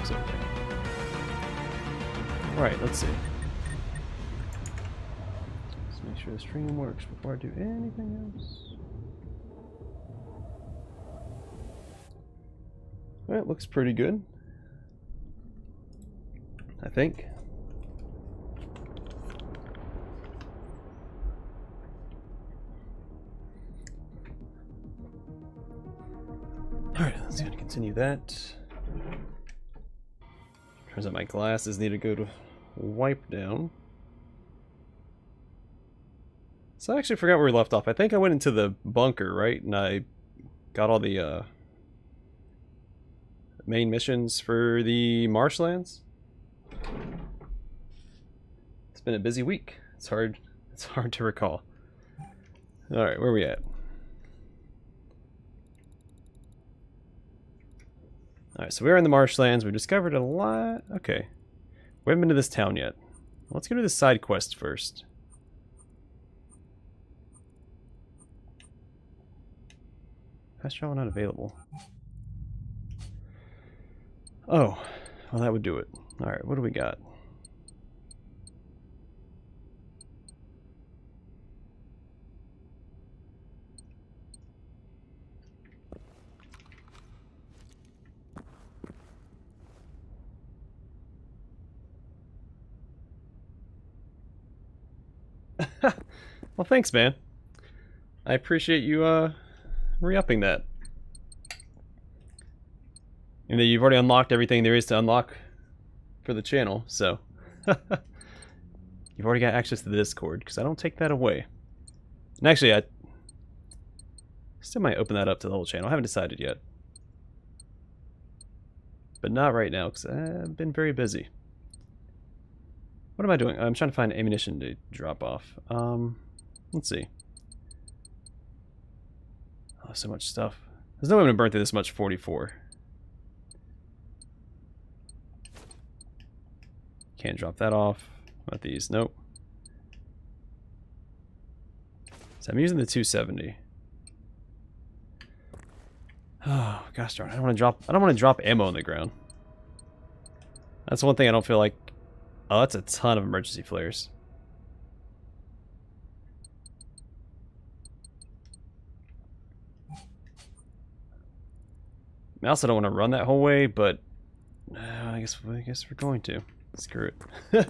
was over there. Alright, let's see. Let's make sure the stream works before I do anything else. Alright, looks pretty good. I think. Alright, let's go and continue that. Turns out my glasses need to go to wipe down. So I actually forgot where we left off. I think I went into the bunker, right? And I got all the main missions for the marshlands. It's been a busy week. It's hard to recall. Alright, where are we at? Alright, so we're in the marshlands. We've discovered a lot. Okay. We haven't been to this town yet. Let's go to the side quest first. Fast travel not available. Oh, well that would do it. Alright, what do we got? Well, thanks, man. I appreciate you re-upping that. And then you've already unlocked everything there is to unlock for the channel, so you've already got access to the Discord, because I don't take that away. And actually, I still might open that up to the whole channel. I haven't decided yet. But not right now, because I've been very busy. What am I doing? I'm trying to find ammunition to drop off. Let's see. Oh, so much stuff. There's no way I'm going to burn through this much 44. Can't drop that off. What about these? Nope. So I'm using the 270. Oh, gosh darn. I don't want to drop ammo on the ground. That's one thing I don't feel like. Oh, that's a ton of emergency flares. I also don't want to run that whole way, but I guess we're going to. Screw it.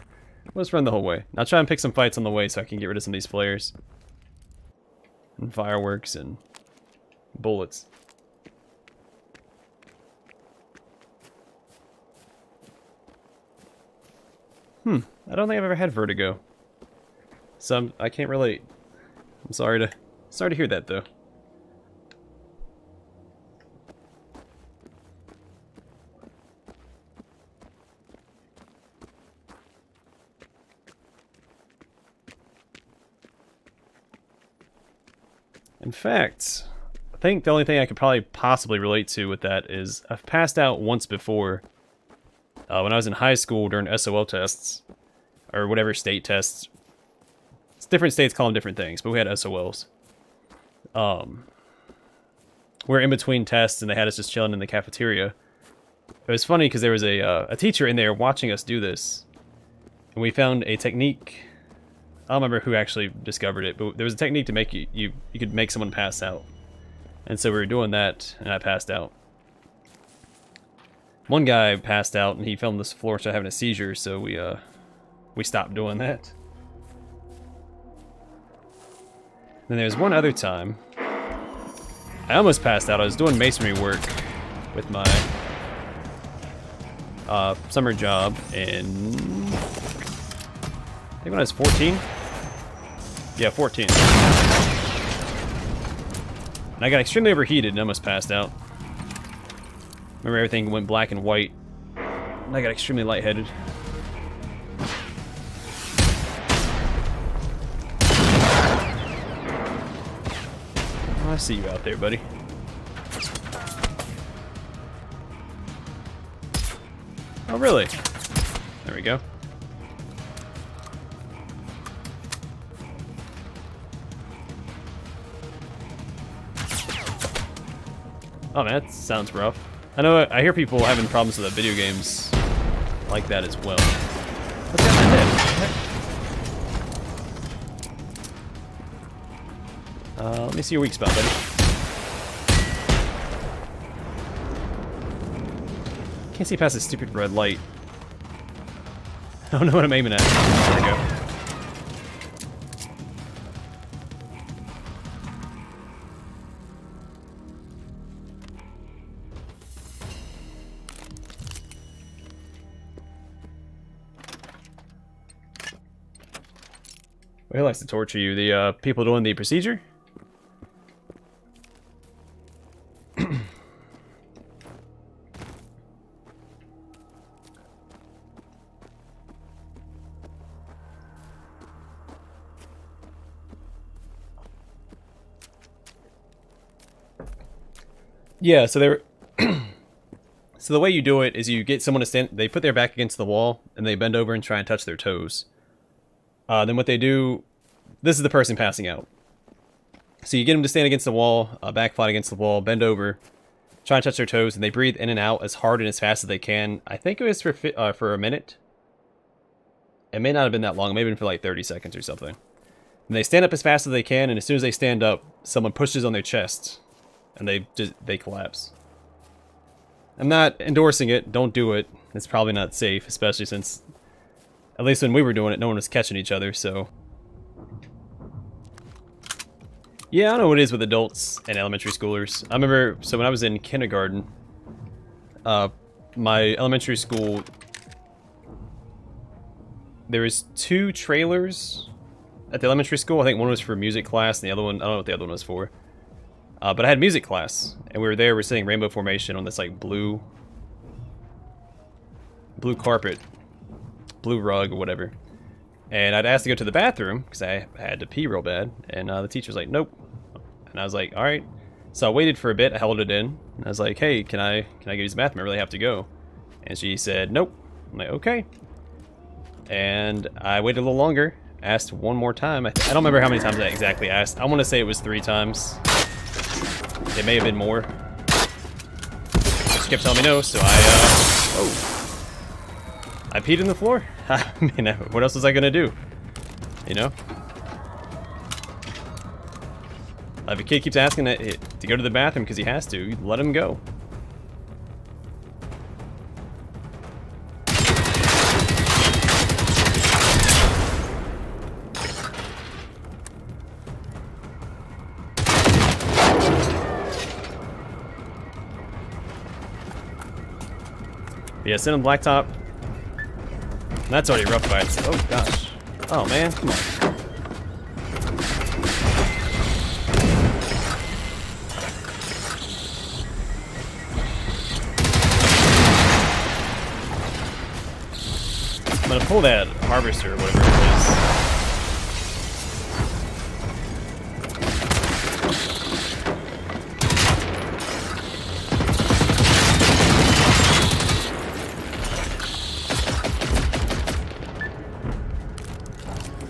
Let's run the whole way. I'll try and pick some fights on the way so I can get rid of some of these flares. And fireworks and bullets. I don't think I've ever had vertigo. So I can't relate. I'm sorry to hear that though. In fact, I think the only thing I could probably possibly relate to with that is I've passed out once before when I was in high school during SOL tests, or whatever state tests. It's different states call them different things, but we had SOLs. We're in between tests and they had us just chilling in the cafeteria. It was funny because there was a teacher in there watching us do this. And we found a technique. I don't remember who actually discovered it, but there was a technique to make you could make someone pass out. And so we were doing that, and I passed out. One guy passed out, and he fell on this floor, started having a seizure, so we stopped doing that. Then there's one other time. I almost passed out. I was doing masonry work with my summer job in, I think when I was 14. Yeah, 14. And I got extremely overheated and almost passed out. Remember, everything went black and white. And I got extremely lightheaded. Oh, I see you out there, buddy. Oh, really? There we go. Oh man, that sounds rough. I know I hear people having problems with the video games like that as well. What's got my head? Let me see your weak spot, buddy. Can't see past this stupid red light. I don't know what I'm aiming at. There we go. Well, who likes to torture you? The people doing the procedure? Yeah, so they're so the way you do it is you get someone to stand. They put their back against the wall and they bend over and try and touch their toes. Then what they do, this is the person passing out. So you get them to stand against the wall, back flat against the wall, bend over, try and touch their toes, and they breathe in and out as hard and as fast as they can. I think it was for a minute. It may not have been that long, maybe for like 30 seconds or something. And they stand up as fast as they can, and as soon as they stand up, someone pushes on their chest, and they collapse. I'm not endorsing it. Don't do it. It's probably not safe, especially since, at least when we were doing it, no one was catching each other, so. Yeah, I don't know what it is with adults and elementary schoolers. I remember, so when I was in kindergarten, my elementary school, there was 2 trailers at the elementary school. I think one was for music class, and the other one, I don't know what the other one was for. But I had music class, and we were there, we're sitting rainbow formation on this like blue carpet, blue rug or whatever. And I'd asked to go to the bathroom because I had to pee real bad, and the teacher was like, nope. And I was like, all right. So I waited for a bit, I held it in, and I was like, hey, can I go use the bathroom? I really have to go. And she said, nope. I'm like, okay. And I waited a little longer, asked one more time. I don't remember how many times I exactly asked. I want to say it was 3 times. It may have been more. She kept telling me no, so I peed in the floor. I mean, what else was I gonna do? You know? If a kid keeps asking to go to the bathroom because he has to, you let him go. Yeah, sit on blacktop. That's already rough by itself. Oh gosh. Oh man, come on. I'm gonna pull that harvester or whatever it is.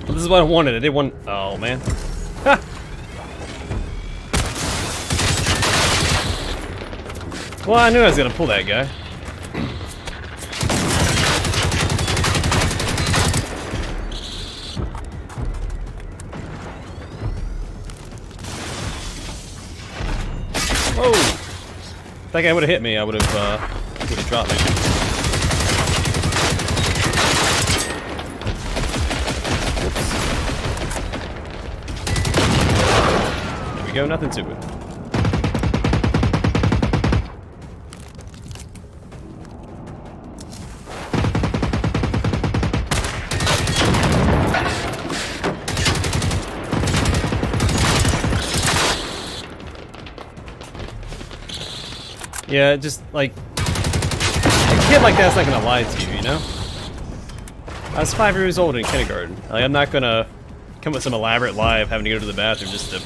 This is what I wanted. I didn't want. Oh man. Ha! Well, I knew I was gonna pull that guy. Oh! If that guy would have hit me, I would have dropped me. Go, nothing to it. Yeah, just like a kid like that's not gonna lie to you, you know? I was 5 years old in kindergarten. Like, I'm not gonna come with some elaborate lie of having to go to the bathroom just to.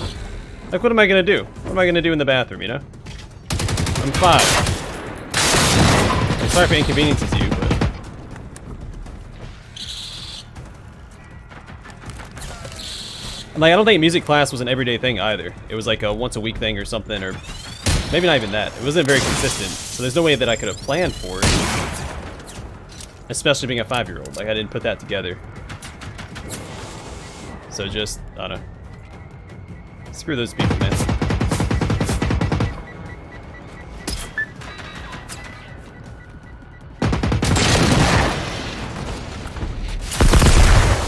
Like, what am I gonna do? What am I gonna do in the bathroom, you know? I'm 5. I'm sorry if it inconveniences you, but... Like, I don't think music class was an everyday thing either. It was like a once-a-week thing or something, or... Maybe not even that. It wasn't very consistent, so there's no way that I could have planned for it. Especially being a 5-year-old. Like, I didn't put that together. So just, I don't know. Screw those people, man.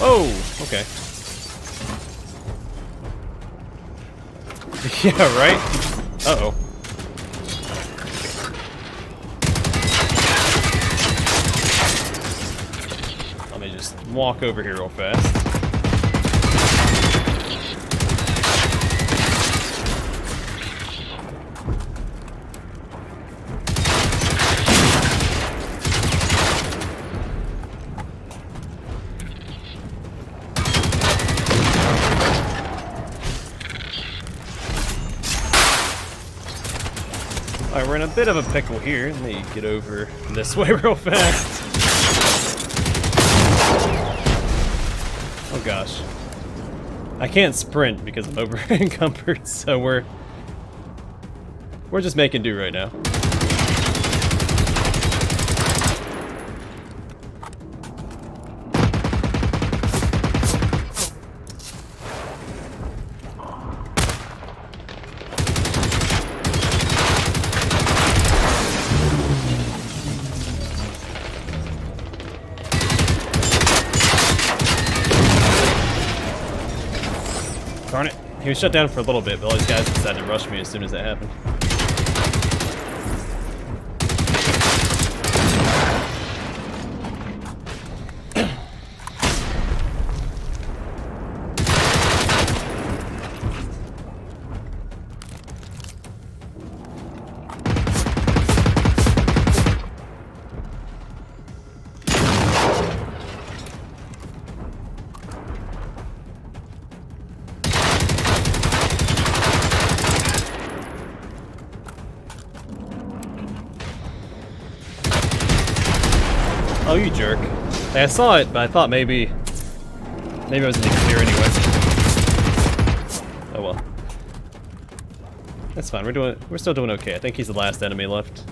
Oh, okay. Yeah, right? Uh-oh. Let me just walk over here real fast. Alright, we're in a bit of a pickle here. Let me get over this way real fast. Oh gosh. I can't sprint because I'm over encumbered, so we're just making do right now. Darn it. He was shut down for a little bit, but all these guys decided to rush me as soon as that happened. Oh, you jerk. I saw it, but I thought maybe I wasn't even clear anyway. Oh well. That's fine, we're still doing okay. I think he's the last enemy left.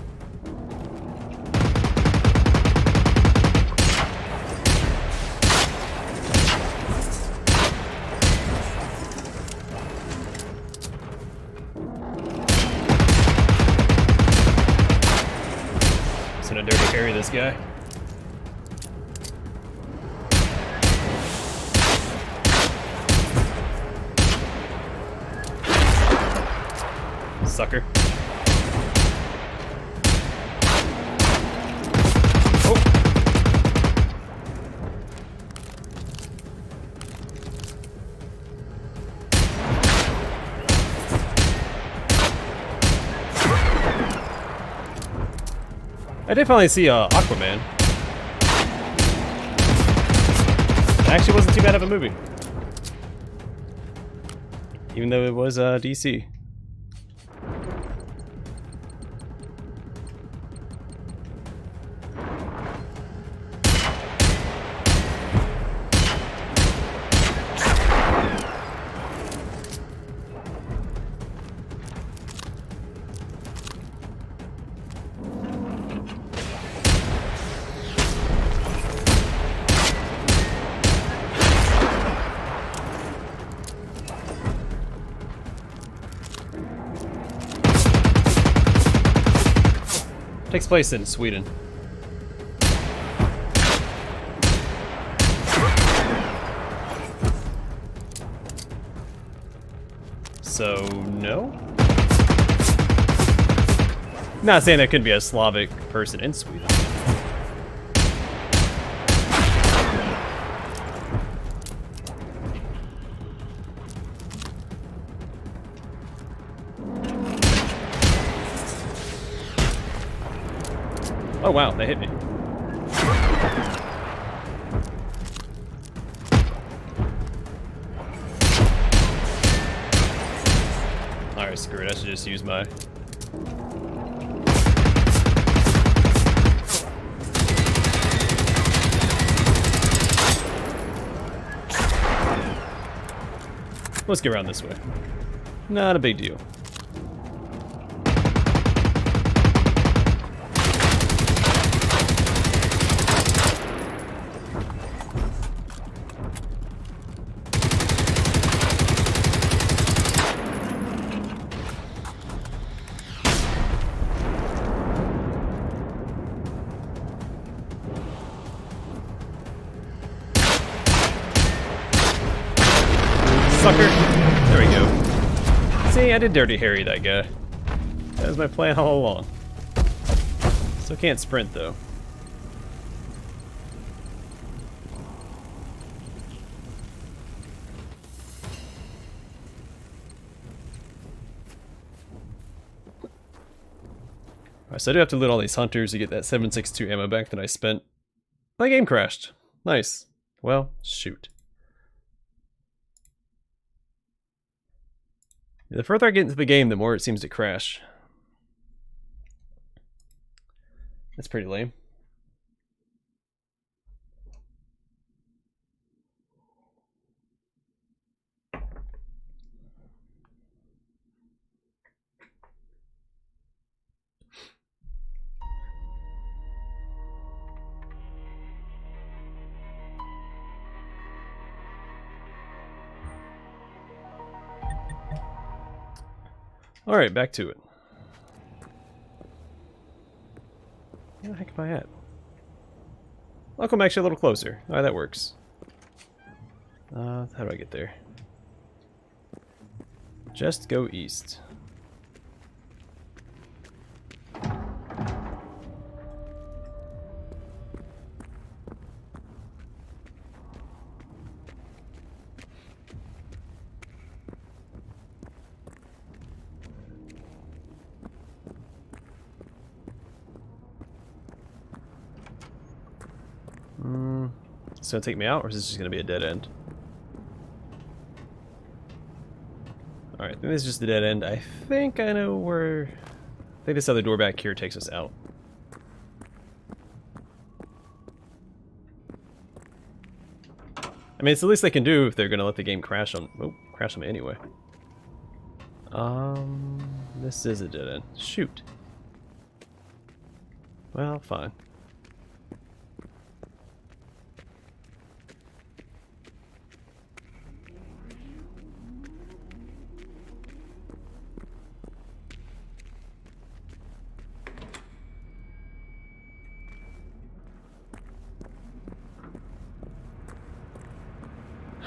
Just gonna dirty carry this guy. Sucker. Oh. I did finally see Aquaman. It actually wasn't too bad of a movie. Even though it was DC. Takes place in Sweden. So, no? Not saying there could be a Slavic person in Sweden. Oh wow, they hit me. Alright, screw it, I should just use my... Let's get around this way. Not a big deal. sucker! There we go. See, I did Dirty Harry that guy. That was my plan all along. Still can't sprint, though. Alright, so I do have to loot all these hunters to get that 7.62 ammo back that I spent. My game crashed. Nice. Well, shoot. The further I get into the game, the more it seems to crash. That's pretty lame. Alright, back to it. Where the heck am I at? I'll come actually a little closer. Alright, that works. How do I get there? Just go east. Is it gonna take me out, or is this just gonna be a dead end? Alright, I think this is just a dead end. I think I know where... I think this other door back here takes us out. I mean, it's the least they can do if they're gonna let the game crash on... Oh, crash on me anyway. This is a dead end. Shoot. Well, fine.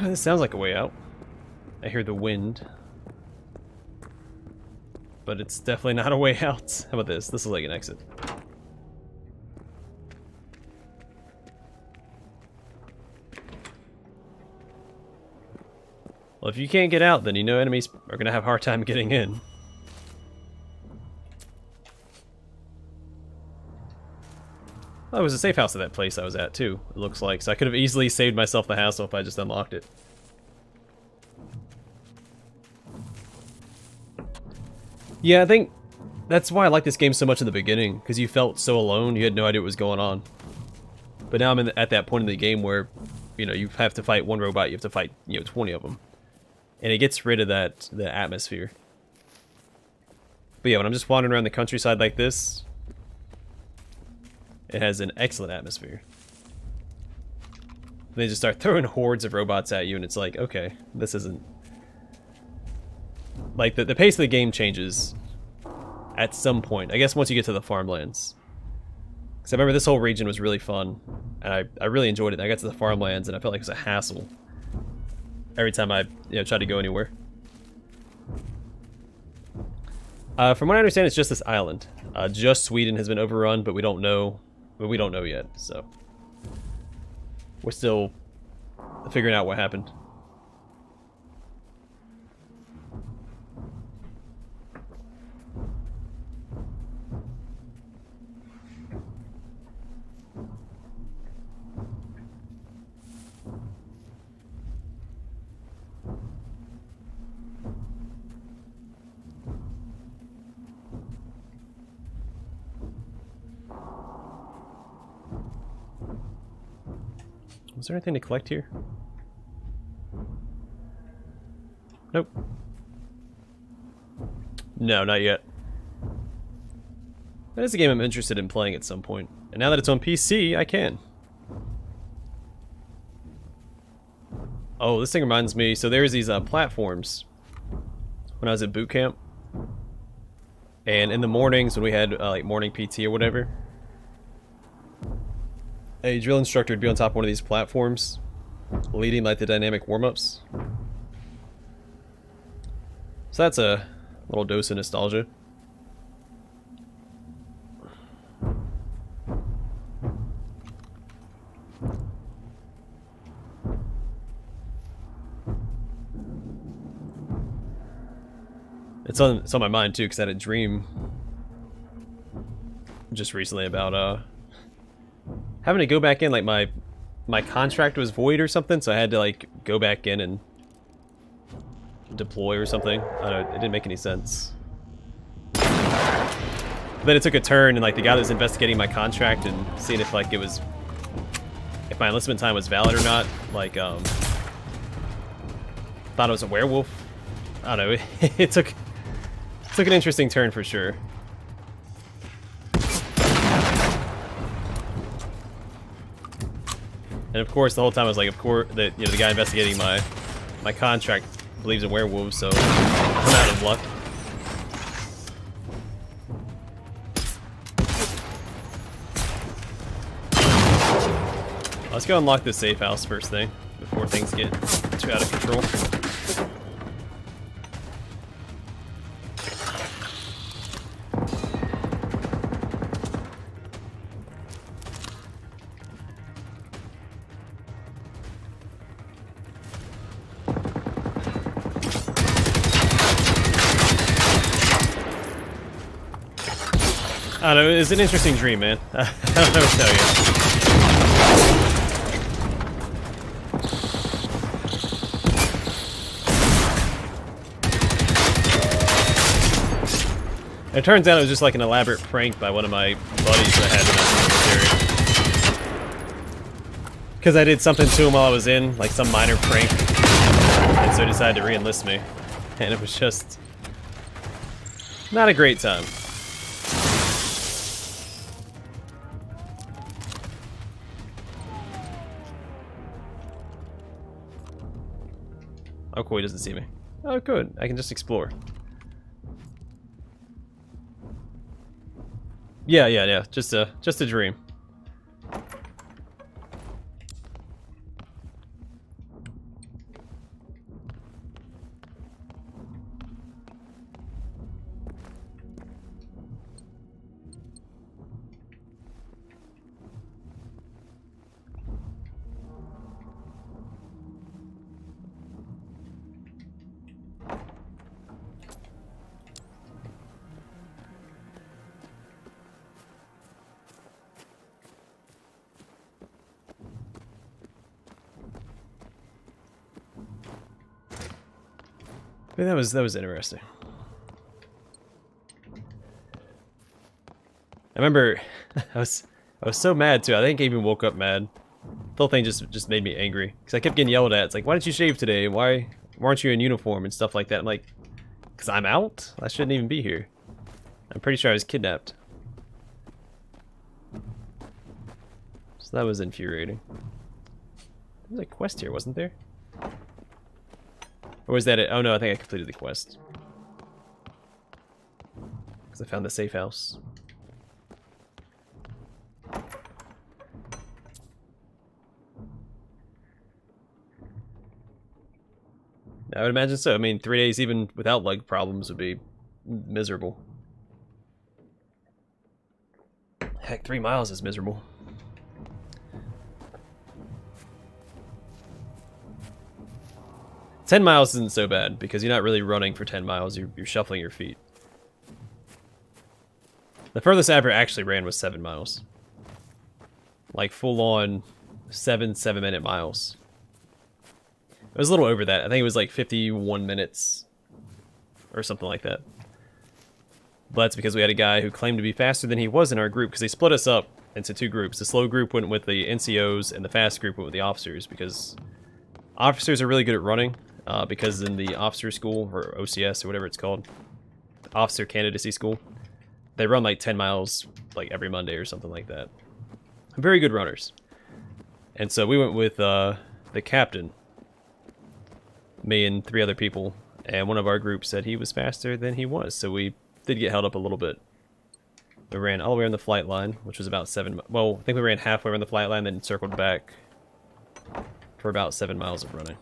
This sounds like a way out. I hear the wind. But it's definitely not a way out. How about this? This is like an exit. Well, if you can't get out, then you know enemies are going to have a hard time getting in. Oh, it was a safe house at that place I was at, too, it looks like. So I could have easily saved myself the hassle if I just unlocked it. Yeah, I think that's why I like this game so much in the beginning, because you felt so alone, you had no idea what was going on. But now I'm at that point in the game where, you know, you have to fight one robot, you have to fight, 20 of them. And it gets rid of the atmosphere. But yeah, when I'm just wandering around the countryside like this, it has an excellent atmosphere. They just start throwing hordes of robots at you, and it's like, okay, this isn't... Like, the pace of the game changes at some point. I guess once you get to the farmlands. Because I remember this whole region was really fun, and I really enjoyed it. I got to the farmlands, and I felt like it was a hassle every time I tried to go anywhere. From what I understand, it's just this island. Just Sweden has been overrun, but we don't know. But we don't know yet, so we're still figuring out what happened. Was there anything to collect here? Nope. No, not yet. That is a game I'm interested in playing at some point. And now that it's on PC, I can. Oh, this thing reminds me. So there's these platforms when I was at boot camp. And in the mornings when we had like morning PT or whatever, a drill instructor would be on top of one of these platforms, leading like the dynamic warm-ups. So that's a little dose of nostalgia. It's on my mind too, because I had a dream just recently about having to go back in. Like my contract was void or something, so I had to like go back in and deploy or something. I don't know, it didn't make any sense. But then it took a turn, and like the guy that was investigating my contract and seeing if like if my enlistment time was valid or not, like thought it was a werewolf. I don't know. It took an interesting turn for sure. And of course, the whole time I was like, of course, the guy investigating my contract believes in werewolves, so I'm out of luck. Let's go unlock this safe house first thing before things get too out of control. I don't know, it's an interesting dream, man. I don't know what to tell you. It turns out it was just like an elaborate prank by one of my buddies that I had in the military. Because I did something to him while I was in, like some minor prank, and so he decided to re-enlist me. And it was just not a great time. Oh, cool, he doesn't see me. Oh, good. I can just explore. Yeah. Just a dream. I mean, that was interesting. I remember I was so mad too. I think I even woke up mad. The whole thing just made me angry because I kept getting yelled at. It's like, why didn't you shave today? Why aren't you in uniform and stuff like that? I'm like, because I'm out? I shouldn't even be here. I'm pretty sure I was kidnapped. So that was infuriating. There was a quest here, wasn't there? Or was that it? Oh no, I think I completed the quest. Because I found the safe house. I would imagine so. I mean, 3 days even without leg problems would be miserable. Heck, 3 miles is miserable. "10 miles isn't so bad because you're not really running for 10 miles. You're shuffling your feet. The furthest I ever actually ran was 7 miles. Like full on 7-minute miles. It was a little over that. I think it was like 51 minutes or something like that. But that's because we had a guy who claimed to be faster than he was in our group because they split us up into 2 groups. The slow group went with the NCOs and the fast group went with the officers because officers are really good at running because in the officer school, or OCS or whatever it's called, officer candidacy school, they run like 10 miles like every Monday or something like that. Very good runners. And so we went with the captain, me and 3 other people, and one of our group said he was faster than he was, so we did get held up a little bit. We ran all the way on the flight line, which was about 7, well, I think we ran halfway around the flight line, then circled back for about 7 miles of running.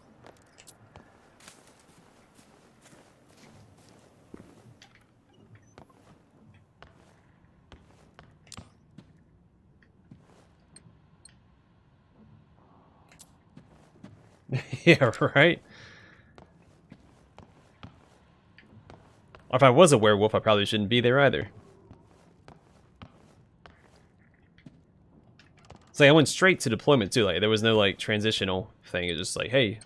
Yeah, right? If I was a werewolf, I probably shouldn't be there either. It's like I went straight to deployment too. Like there was no like transitional thing. It's just like, hey,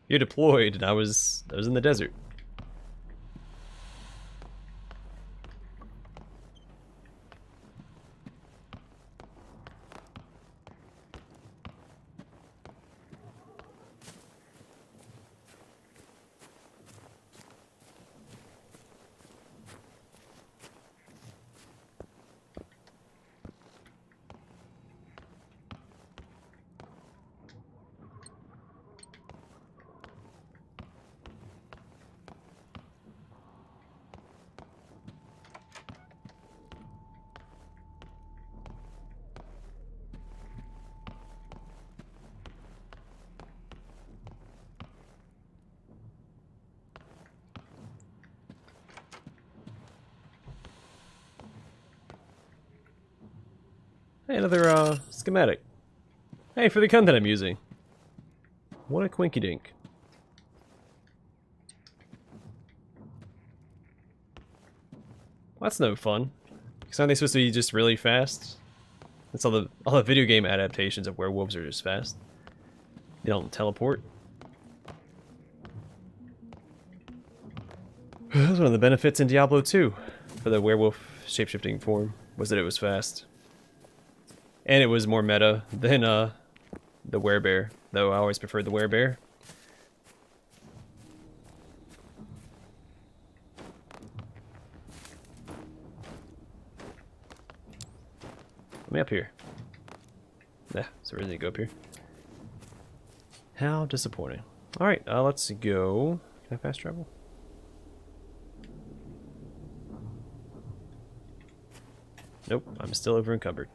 you're deployed, and I was in the desert. Hey, another schematic. Hey, for the gun that I'm using. What a quinky dink. Well, that's no fun. Because aren't they supposed to be just really fast? That's all the video game adaptations of werewolves are just fast. They don't teleport. That was one of the benefits in Diablo 2 for the werewolf shapeshifting form, was that it was fast. And it was more meta than the werebear, though I always preferred the werebear. Let me up here. Yeah, so we're gonna go up here. How disappointing. Alright, let's go. Can I fast travel? Nope, I'm still over encumbered.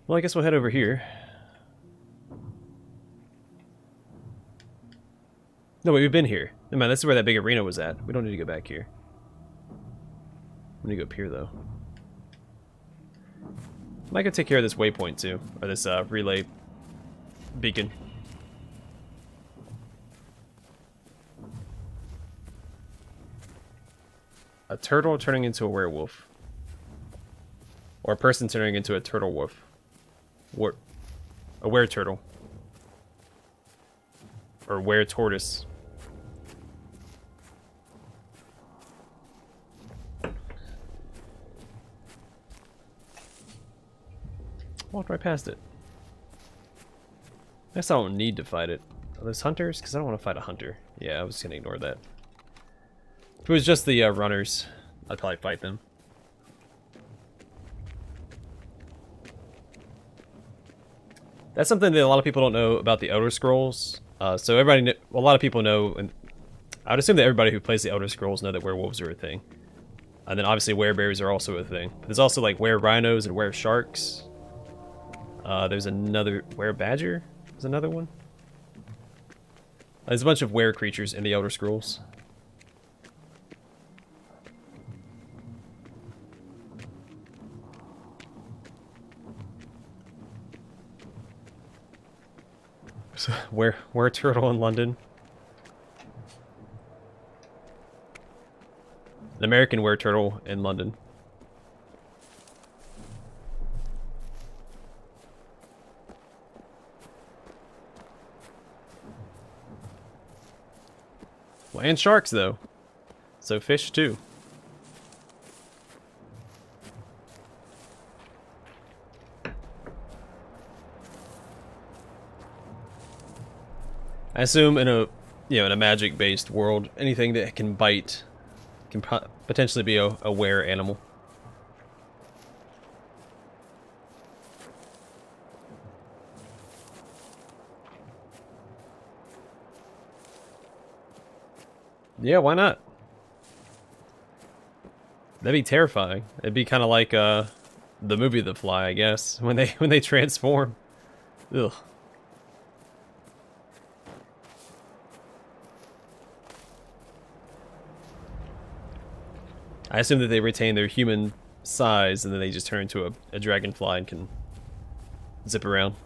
Well, I guess we'll head over here. No, wait, we've been here. No, man, this is where that big arena was at. We don't need to go back here. We need to go up here, though. I might go take care of this waypoint, too. Or this relay beacon. A turtle turning into a werewolf. Or a person turning into a turtle wolf. A were-turtle. Or were-tortoise. Walked right past it. I guess I don't need to fight it. Are those hunters? Because I don't want to fight a hunter. Yeah, I was going to ignore that. If it was just the runners, I'd probably fight them. That's something that a lot of people don't know about the Elder Scrolls. So everybody, a lot of people know, and I would assume that everybody who plays the Elder Scrolls know that werewolves are a thing. And then obviously werebears are also a thing. But there's also like were-rhinos and were-sharks. There's another were-badger. There's another one. There's a bunch of were-creatures in the Elder Scrolls. Were-turtle in London. An American were-turtle in London. Well, and sharks, though. So fish, too. I assume in a, in a magic-based world, anything that can bite can potentially be a were animal. Yeah, why not? That'd be terrifying. It'd be kind of like the movie The Fly, I guess, when they transform. Ugh. I assume that they retain their human size, and then they just turn into a dragonfly and can zip around.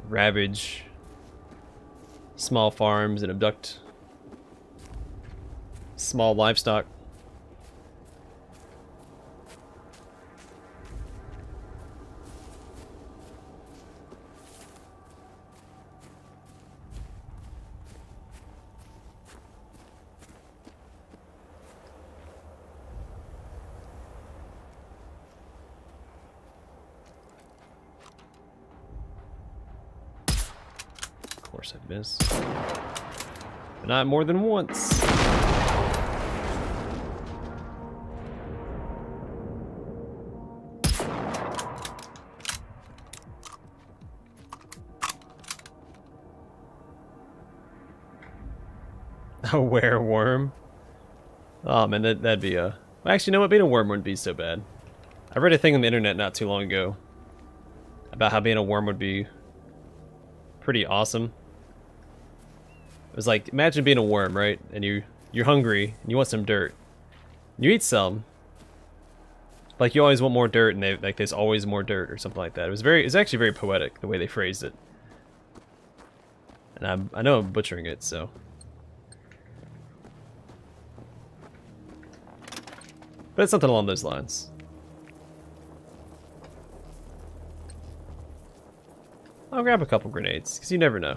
Ravage small farms and abduct small livestock. Of course I've missed. But not more than once. A wereworm? Oh man, that'd be a... Actually, you know what? Being a worm wouldn't be so bad. I read a thing on the internet not too long ago about how being a worm would be pretty awesome. It was like, imagine being a worm, right? And you're hungry and you want some dirt. You eat some. Like you always want more dirt, and like there's always more dirt or something like that. It's actually very poetic the way they phrased it. And I know I'm butchering it, so. But it's something along those lines. I'll grab a couple grenades, because you never know.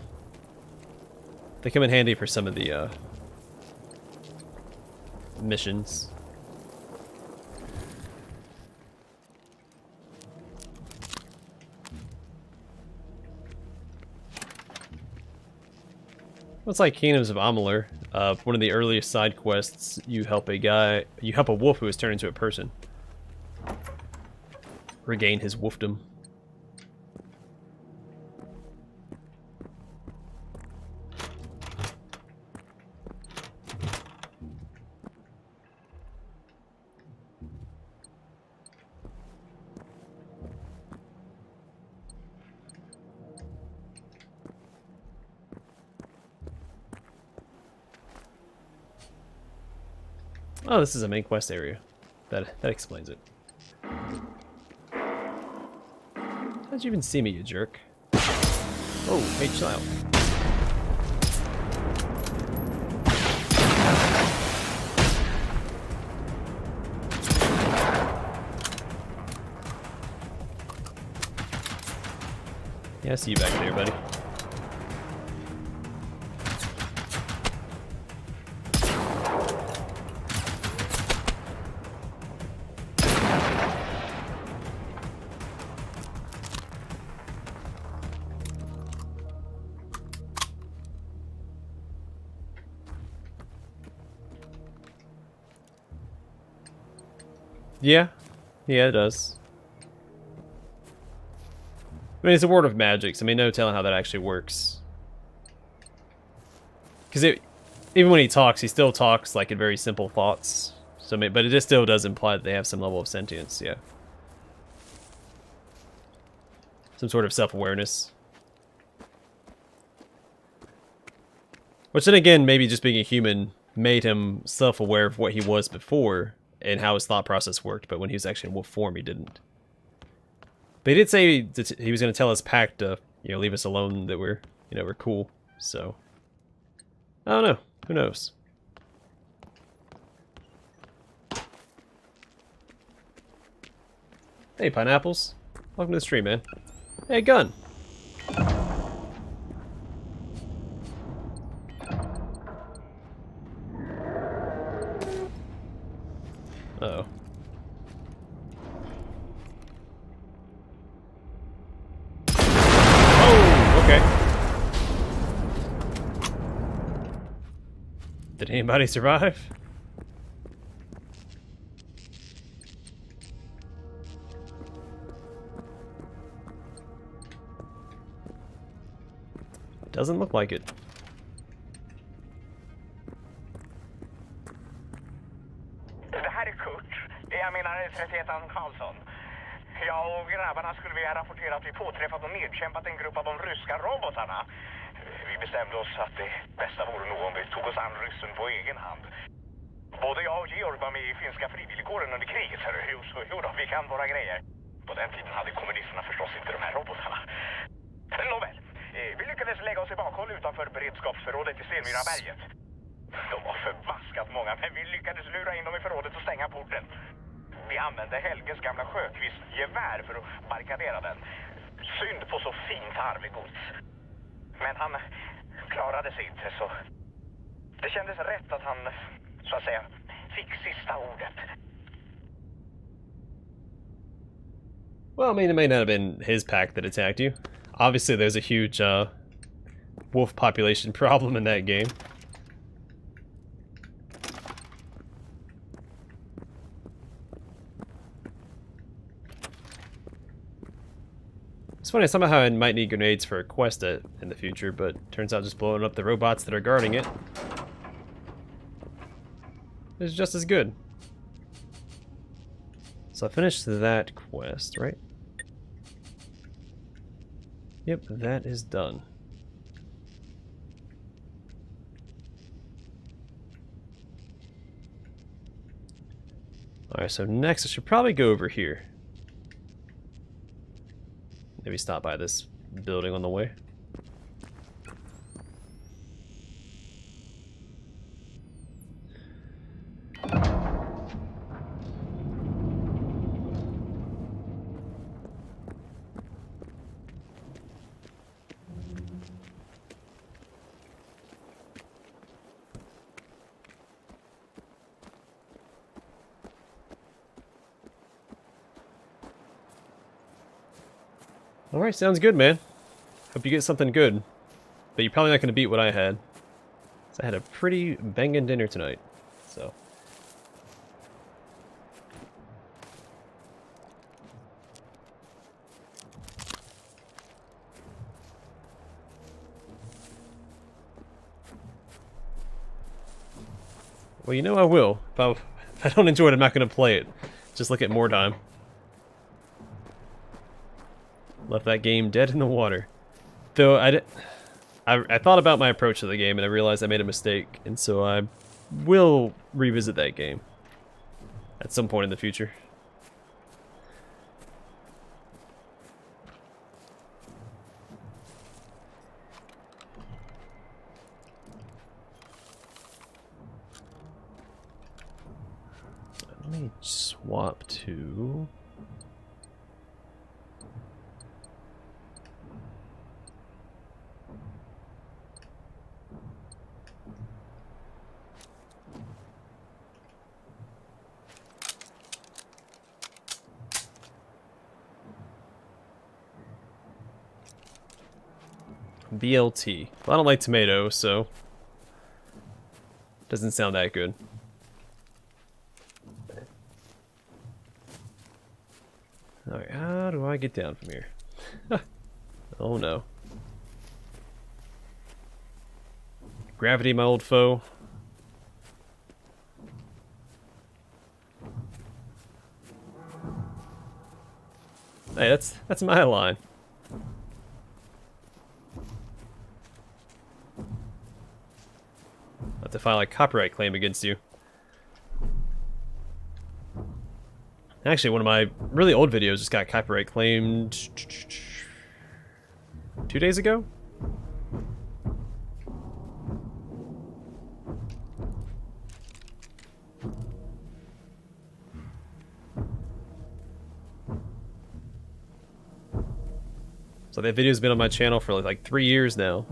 They come in handy for some of the missions. It's like Kingdoms of Amalur. One of the earliest side quests, you help a wolf who has turned into a person. Regain his wolfdom. Oh, this is a main quest area. That explains it. How'd you even see me, you jerk? Oh, hey, chill out. Yeah, I see you back there, buddy. Yeah, it does. I mean, it's a word of magic, so I mean, no telling how that actually works. Because even when he talks, he still talks like in very simple thoughts. So, but it just still does imply that they have some level of sentience, yeah. Some sort of self-awareness. Which then again, maybe just being a human made him self-aware of what he was before and how his thought process worked, but when he was actually in wolf form, he didn't. But he did say that he was going to tell his pack to, leave us alone, that we're cool. So, I don't know. Who knows? Hey, pineapples. Welcome to the stream, man. Hey, gun. Uh-oh. Oh, okay. Did anybody survive? Doesn't look like it. Jag och grabbarna skulle vilja rapportera att vi påträffat och nedkämpat en grupp av de ryska robotarna. Vi vi bestämde oss att det bästa vore nog om vi tog oss an ryssen på egen hand. Både jag och Georg var med i finska frivilligkåren under kriget, hörru. Jo då, vi kan våra grejer. På den tiden hade kommunisterna förstås inte de här robotarna. Nåväl, vi lyckades lägga oss i bakhåll utanför beredskapsförrådet i Stenmyraberget. De var förbaskat många, men vi lyckades lura in dem i förrådet och stänga porten. Vi använde Helges gamla sjökvistgevär för att barrikadera den. Synd på så fint arvegods. Men han klarade sig inte, så det kändes rätt att han, så att säga, fick sista ordet. Well, I mean, it may not have been his pack that attacked you. Obviously, there's a huge wolf population problem in that game. It's funny, somehow I might need grenades for a quest in the future, but turns out just blowing up the robots that are guarding it is just as good. So I finished that quest, right? Yep, that is done. Alright, so next I should probably go over here. Maybe stop by this building on the way. Alright, sounds good, man. Hope you get something good. But you're probably not going to beat what I had. So I had a pretty banging dinner tonight. So. Well, you know I will. If I don't enjoy it, I'm not going to play it. Just look at more time. Left that game dead in the water. Though I thought about my approach to the game and I realized I made a mistake, and so I will revisit that game at some point in the future. Let me swap to... BLT. Well, I don't like tomato, so doesn't sound that good. Alright, how do I get down from here? Oh no. Gravity, my old foe. Hey, that's my line. I'll have to file a copyright claim against you. Actually, one of my really old videos just got copyright claimed 2 days ago? So that video's been on my channel for like 3 years now.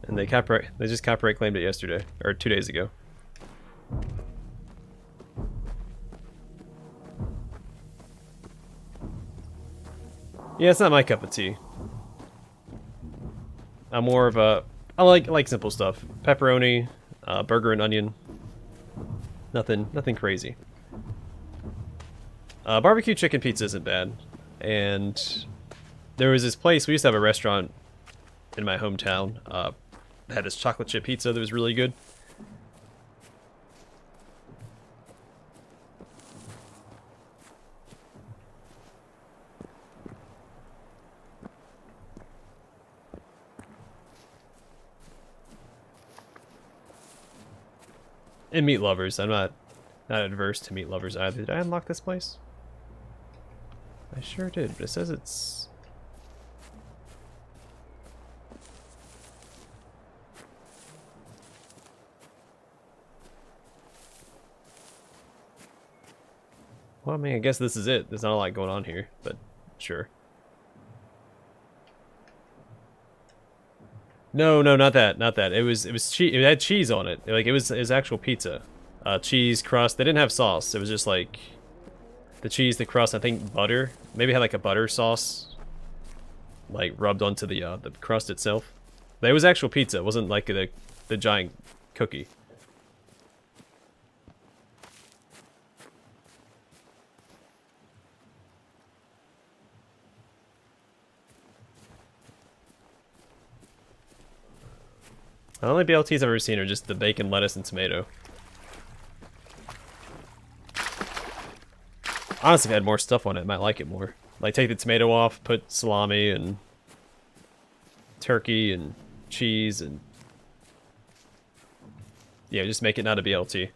And they just copyright claimed it yesterday, or 2 days ago. Yeah, it's not my cup of tea. I'm more of a... I like simple stuff. Pepperoni, burger and onion. Nothing crazy. Barbecue chicken pizza isn't bad. And there was this place, we used to have a restaurant in my hometown. That had this chocolate chip pizza that was really good. And meat lovers. I'm not adverse to meat lovers either. Did I unlock this place? I sure did, but it says it's... Well, I mean, I guess this is it. There's not a lot going on here, but sure. No, not that, not that. It was cheese. It had cheese on it. Like it was actual pizza, cheese crust. They didn't have sauce. It was just like the cheese, the crust. I think butter. Maybe it had like a butter sauce, like rubbed onto the crust itself. But it was actual pizza. It wasn't like the giant cookie. The only BLTs I've ever seen are just the bacon, lettuce, and tomato. Honestly, if it had more stuff on it, I might like it more. Like, take the tomato off, put salami and turkey and cheese and... yeah, just make it not a BLT.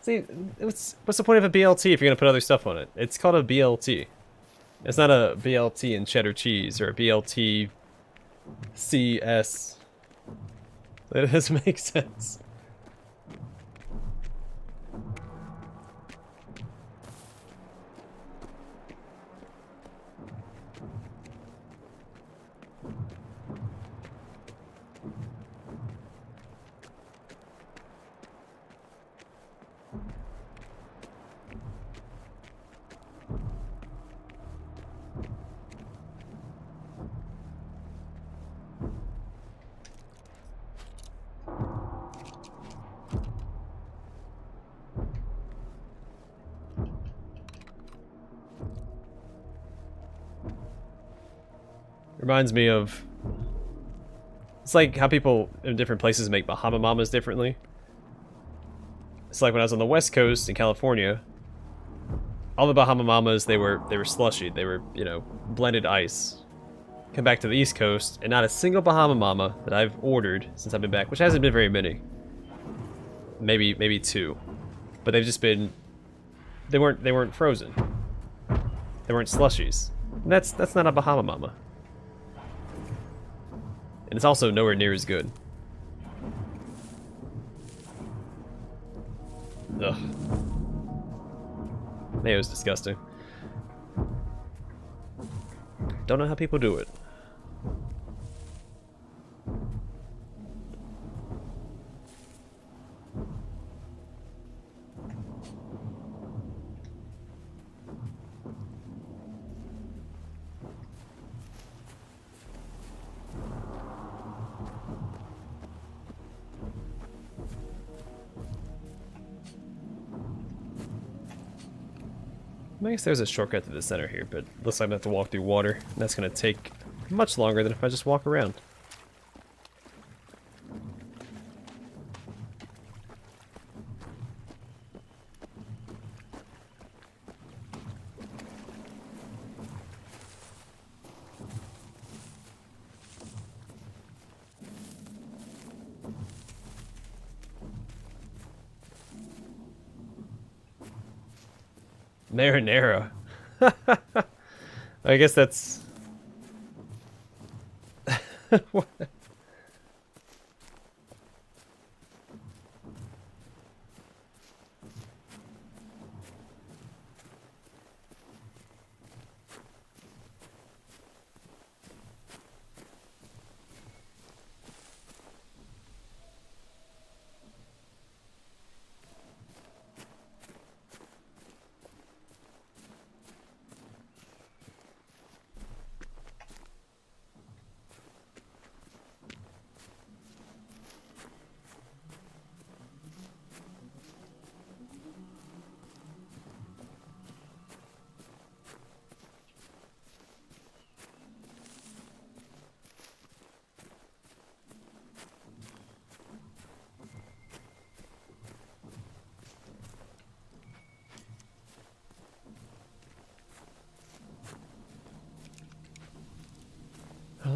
See, what's the point of a BLT if you're gonna put other stuff on it? It's called a BLT. It's not a BLT and cheddar cheese or a BLT CS. That doesn't make sense. Reminds me of... it's like how people in different places make Bahama Mamas differently. It's like when I was on the West Coast in California, all the Bahama Mamas, they were slushy. They were, you know, blended ice. Come back to the East Coast, and not a single Bahama Mama that I've ordered since I've been back, which hasn't been very many. Maybe two. But they've just been... they weren't frozen. They weren't slushies. And that's not a Bahama Mama. And it's also nowhere near as good. Ugh. Mayo's disgusting. Don't know how people do it. I guess there's a shortcut to the center here, but looks like I'm gonna have to walk through water, and that's gonna take much longer than if I just walk around. Marinara. I guess that's... what?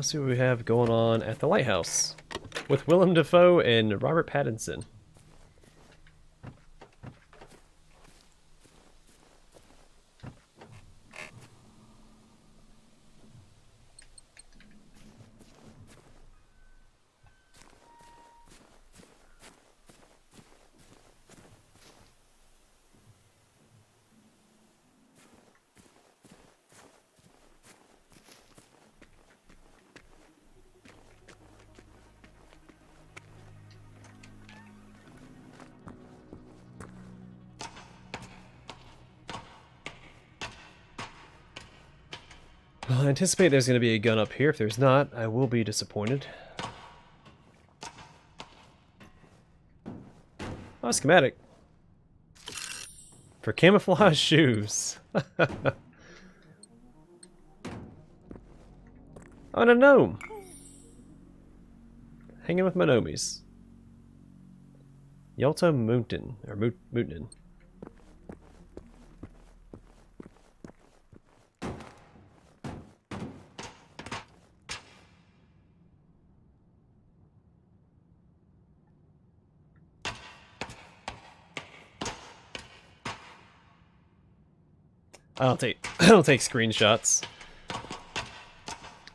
let's see what we have going on at the lighthouse with Willem Dafoe and Robert Pattinson. Well, I anticipate there's going to be a gun up here. If there's not, I will be disappointed. Oh, schematic. For camouflage shoes. Oh, no, gnome. Hanging with my nomies. Yalta Mountain, or Mountain. I don't take screenshots.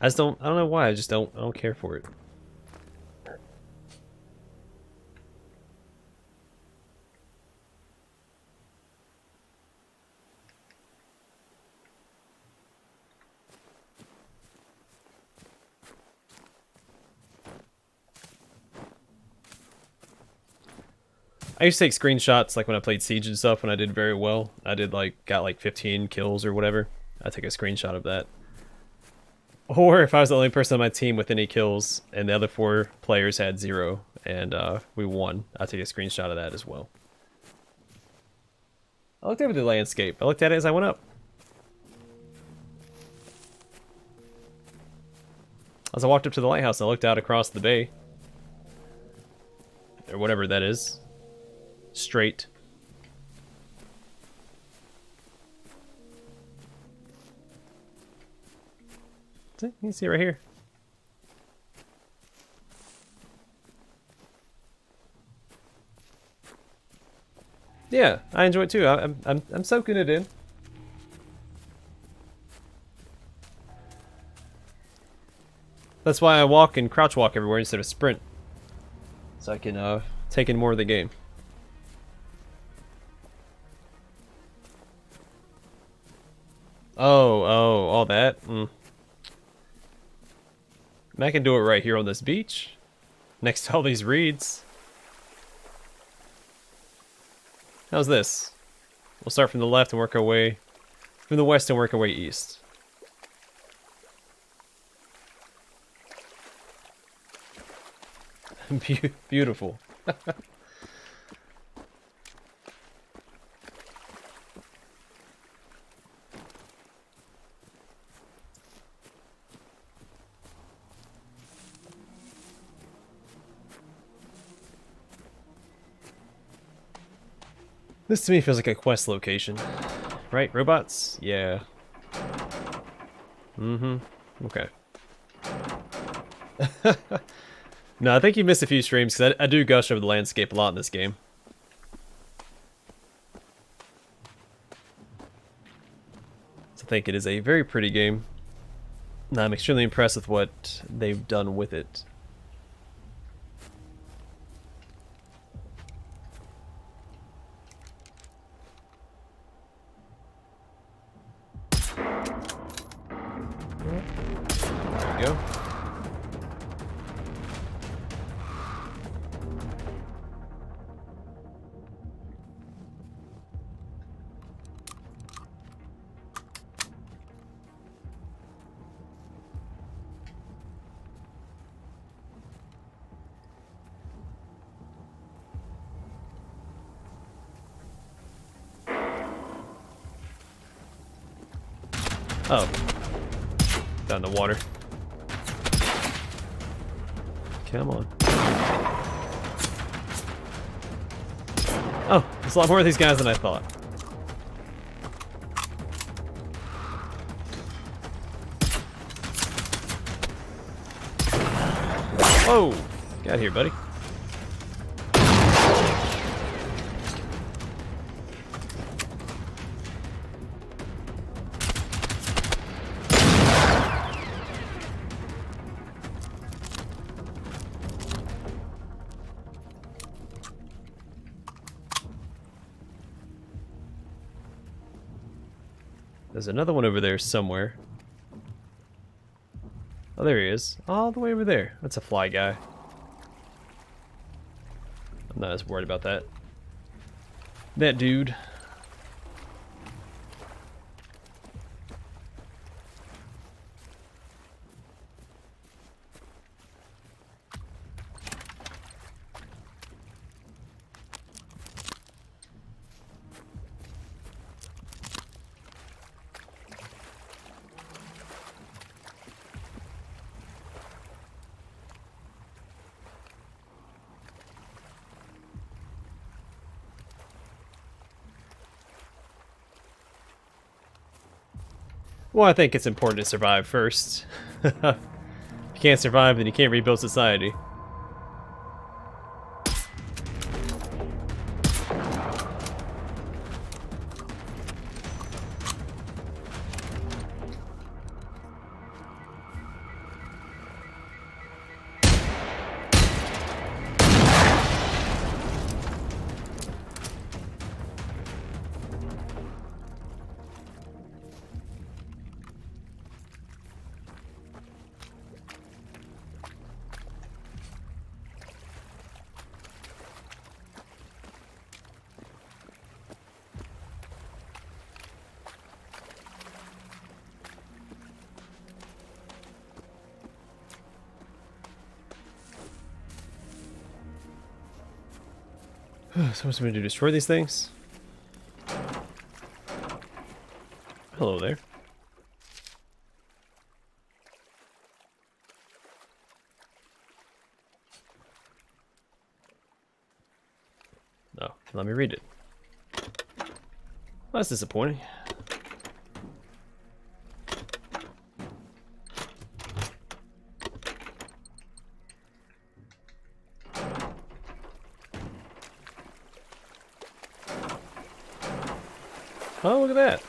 I don't know why, I don't care for it. I used to take screenshots like when I played Siege and stuff when I did very well. I did got like 15 kills or whatever. I take a screenshot of that. Or if I was the only person on my team with any kills and the other 4 players had 0 and we won, I take a screenshot of that as well. I looked over the landscape. I looked at it as I went up. As I walked up to the lighthouse, I looked out across the bay. Or whatever that is. Straight. See? You can see it right here. Yeah, I enjoy it too. I'm soaking it in. That's why I walk and crouch walk everywhere instead of sprint. So I can take in more of the game. Oh, all that? And I can do it right here on this beach. Next to all these reeds. How's this? We'll start from the left and work our way... from the west and work our way east. Beautiful. This to me feels like a quest location. Right? Robots? Yeah. Mm-hmm. Okay. No, I think you missed a few streams, because I do gush over the landscape a lot in this game. So I think it is a very pretty game. And I'm extremely impressed with what they've done with it. There we go. Oh. Down the water. Come on. Oh, there's a lot more of these guys than I thought. Whoa! Get out of here, buddy. There's another one over there somewhere. Oh, there he is. All the way over there. That's a fly guy. I'm not as worried about that. That dude. Well, I think it's important to survive first. If you can't survive, then you can't rebuild society. So what's going to do? Destroy these things? Hello there. No, let me read it. Well, that's disappointing. Oh, look at that.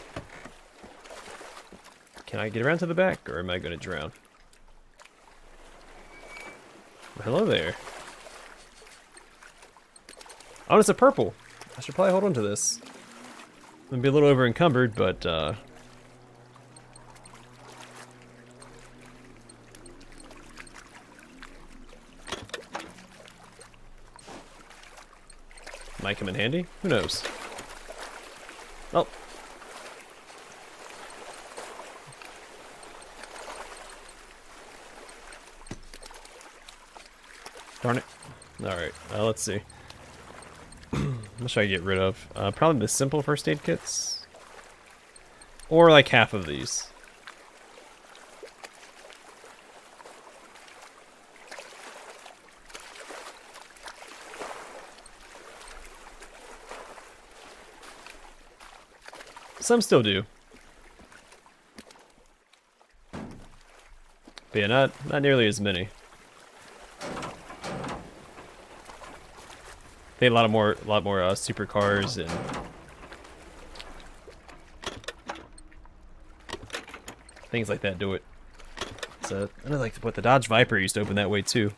Can I get around to the back, or am I going to drown? Well, hello there. Oh, it's a purple. I should probably hold on to this. I'm going to be a little over encumbered, but might come in handy? Who knows? Oh. Darn it. Alright, let's see. What should I get rid of? Probably the simple first aid kits. Or like half of these. Some still do. But yeah, not nearly as many. They had a lot more supercars and things like that do it. So I know, like what the Dodge Viper used to open that way too.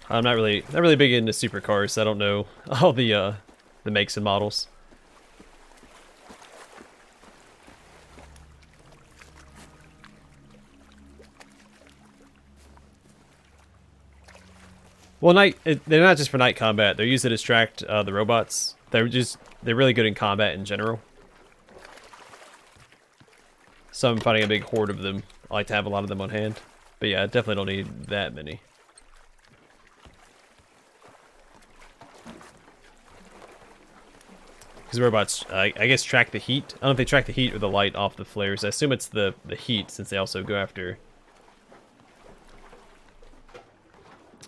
I'm not really big into supercars, so I don't know all the makes and models. Well, they're not just for night combat. They're used to distract the robots. They're really good in combat in general. So I'm fighting a big horde of them. I like to have a lot of them on hand. But yeah, I definitely don't need that many. Because robots, I guess, track the heat. I don't know if they track the heat or the light off the flares. I assume it's the heat, since they also go after...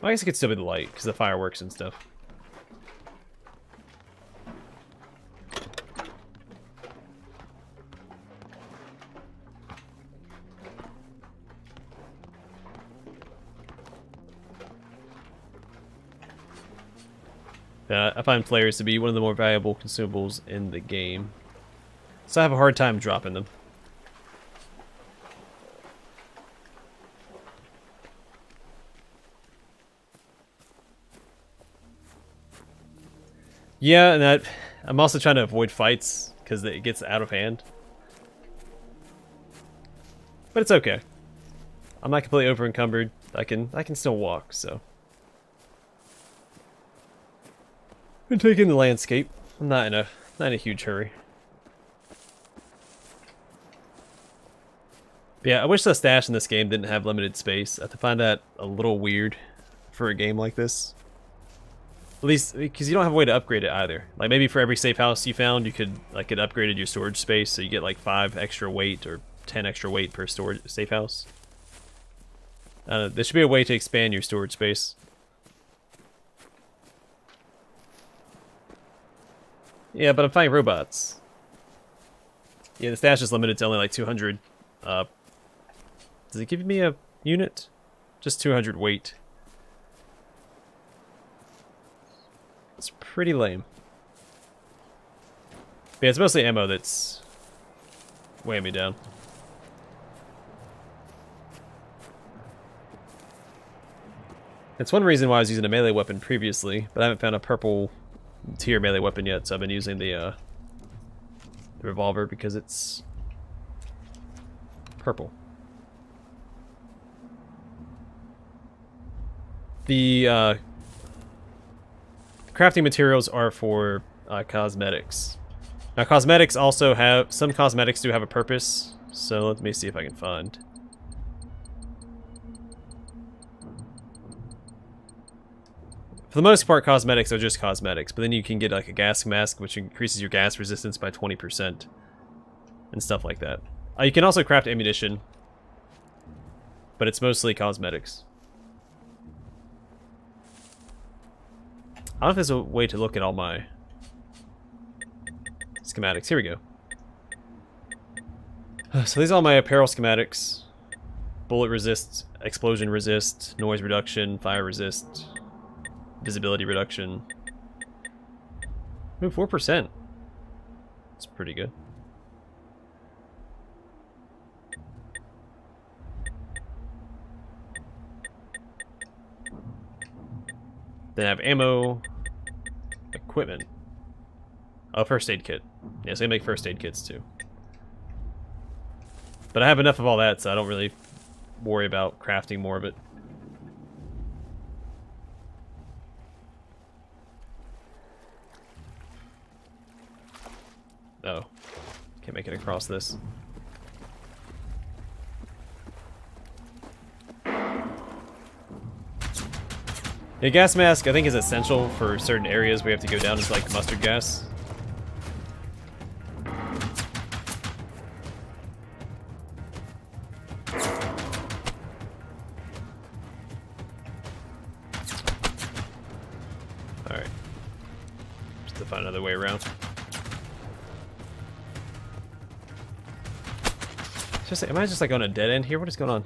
Well, I guess it could still be the light, because the fireworks and stuff. I find flares to be one of the more valuable consumables in the game. So I have a hard time dropping them. Yeah, and I'm also trying to avoid fights because it gets out of hand. But it's okay. I'm not completely over encumbered. I can still walk, so. I'm taking the landscape. I'm not in a huge hurry. But yeah, I wish the stash in this game didn't have limited space. I find that a little weird for a game like this. At least because you don't have a way to upgrade it either. Like maybe for every safe house you found, you could like it upgraded your storage space, so you get like 5 extra weight or 10 extra weight per storage safe house. There should be a way to expand your storage space. Yeah, but I'm fighting robots. Yeah, the stash is limited to only like 200. Does it give me a unit? Just 200 weight. It's pretty lame. But yeah, it's mostly ammo that's weighing me down. It's one reason why I was using a melee weapon previously, but I haven't found a purple tier melee weapon yet, so I've been using the revolver because it's purple. The crafting materials are for cosmetics. Now cosmetics also have, some cosmetics do have a purpose, so let me see if I can find. For the most part, cosmetics are just cosmetics, but then you can get like a gas mask, which increases your gas resistance by 20%, and stuff like that. You can also craft ammunition, but it's mostly cosmetics. I don't know if there's a way to look at all my schematics. Here we go. So these are all my apparel schematics. Bullet resist, explosion resist, noise reduction, fire resist, visibility reduction. Ooh, 4%. That's pretty good. Then I have ammo, equipment. Oh, first aid kit. Yeah, so they make first aid kits too. But I have enough of all that, so I don't really worry about crafting more of it. Oh, can't make it across this. The gas mask, I think, is essential for certain areas where you have to go down into like mustard gas. Alright. Just to find another way around. Am I just like on a dead end here? What is going on?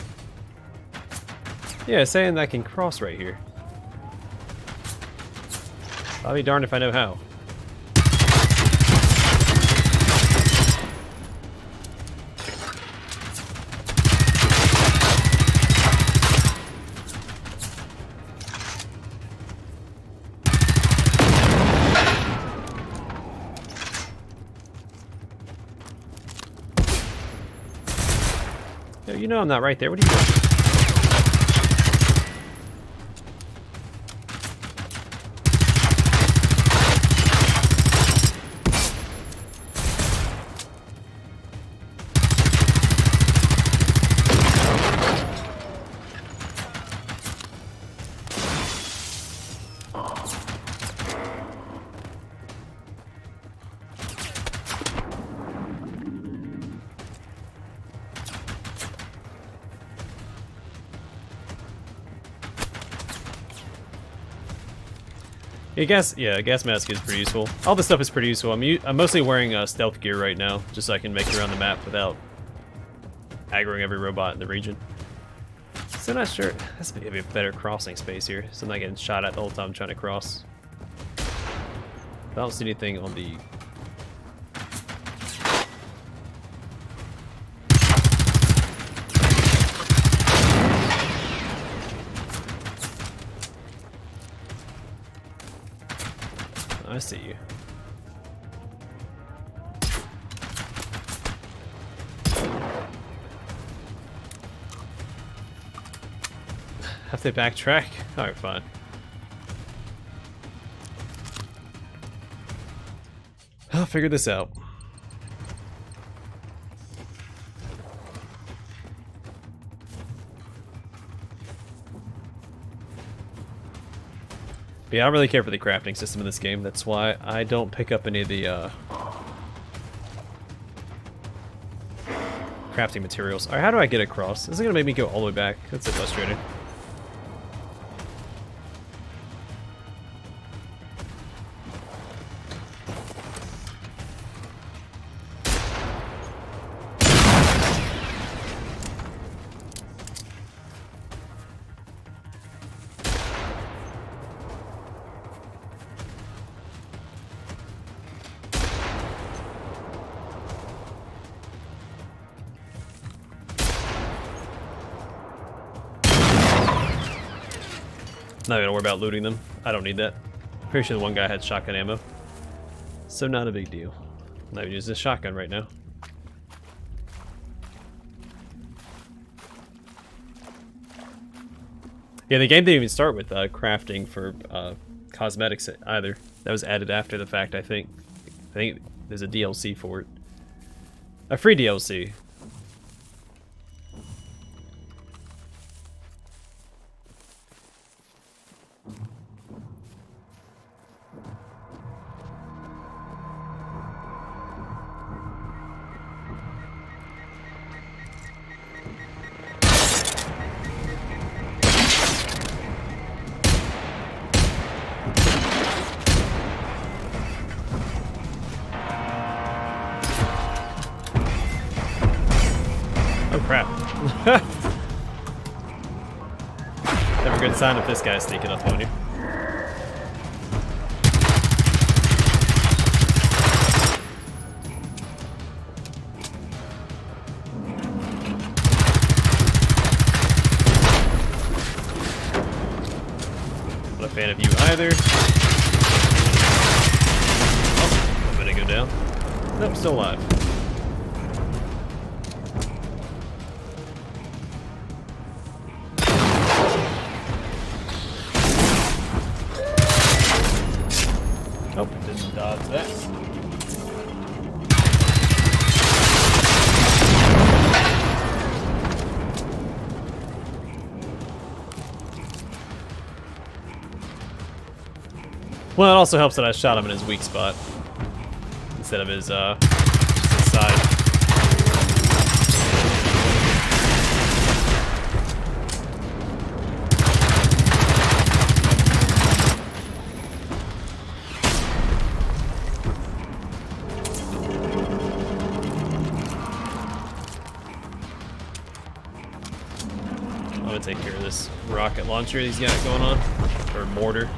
Yeah, it's saying that I can cross right here. I'll be darned if I know how. Yo, you know I'm not right there. What are you doing? A gas mask is pretty useful. All this stuff is pretty useful. I'm mostly wearing stealth gear right now, just so I can make it around the map without aggroing every robot in the region. So I'm not sure. That's maybe a better crossing space here, so I'm not getting shot at the whole time I'm trying to cross. I don't see anything on the... I see you. Have to backtrack? Alright, fine. I'll figure this out. But yeah, I don't really care for the crafting system in this game. That's why I don't pick up any of the crafting materials. Alright, how do I get across? Is it gonna make me go all the way back? That's so frustrating. Not gonna worry about looting them. I don't need that. Pretty sure the one guy had shotgun ammo. So not a big deal. I'm not even using a shotgun right now. Yeah, the game didn't even start with crafting for cosmetics either. That was added after the fact, I think. I think there's a DLC for it. A free DLC. Oh crap. Never a good sign if this guy's sneaking up on you. Not a fan of you either. Oh, I'm gonna go down. Nope, still alive. Oh, didn't dodge that. Well, it also helps that I shot him in his weak spot instead of his side. I'm gonna take care of this rocket launcher he's got going on, or mortar.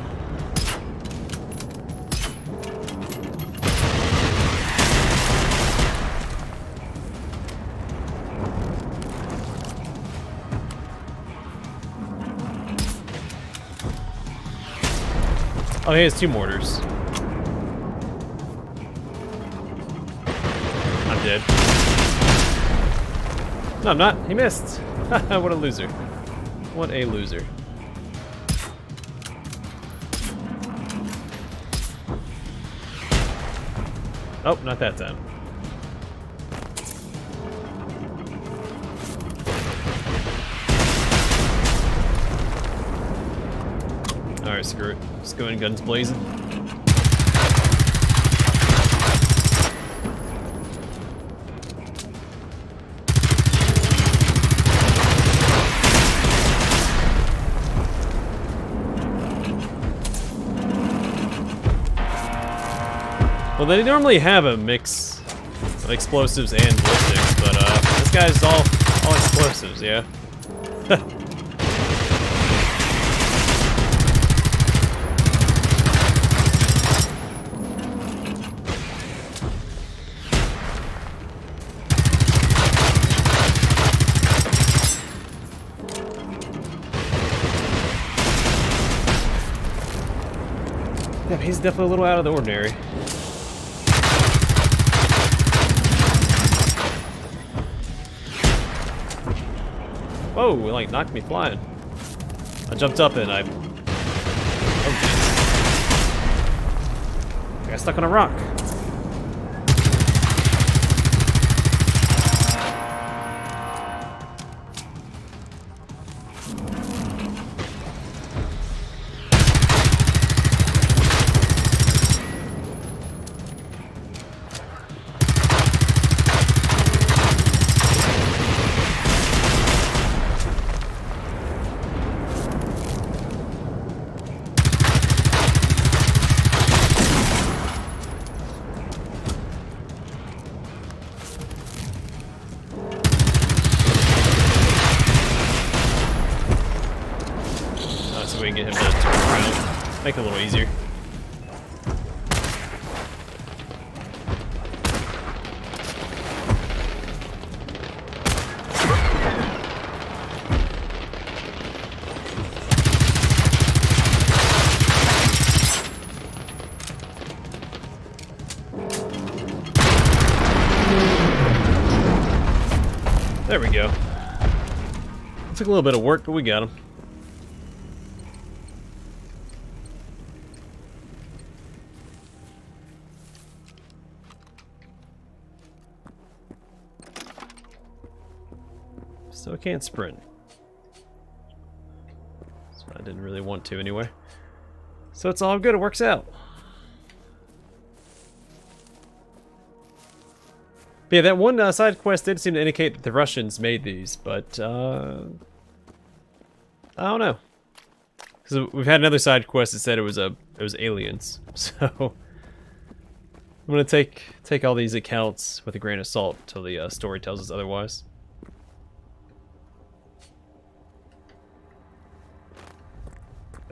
Oh, he has two mortars. I'm dead. No, I'm not. He missed. What a loser. What a loser. Oh, not that time. Alright, screw it. Just go in guns blazing. Well, they normally have a mix of explosives and ballistics, but this guy's all explosives, yeah. he's definitely a little out of the ordinary. Whoa, it like knocked me flying. I jumped up and I... Oh, jeez. I got stuck on a rock. So we can get him to turn around. Make it a little easier. There we go. Took a little bit of work, but we got him. So I can't sprint. So I didn't really want to anyway. So it's all good, it works out. But yeah, that one side quest did seem to indicate that the Russians made these, but I don't know. Because we've had another side quest that said it was aliens. So I'm gonna take all these accounts with a grain of salt until the story tells us otherwise.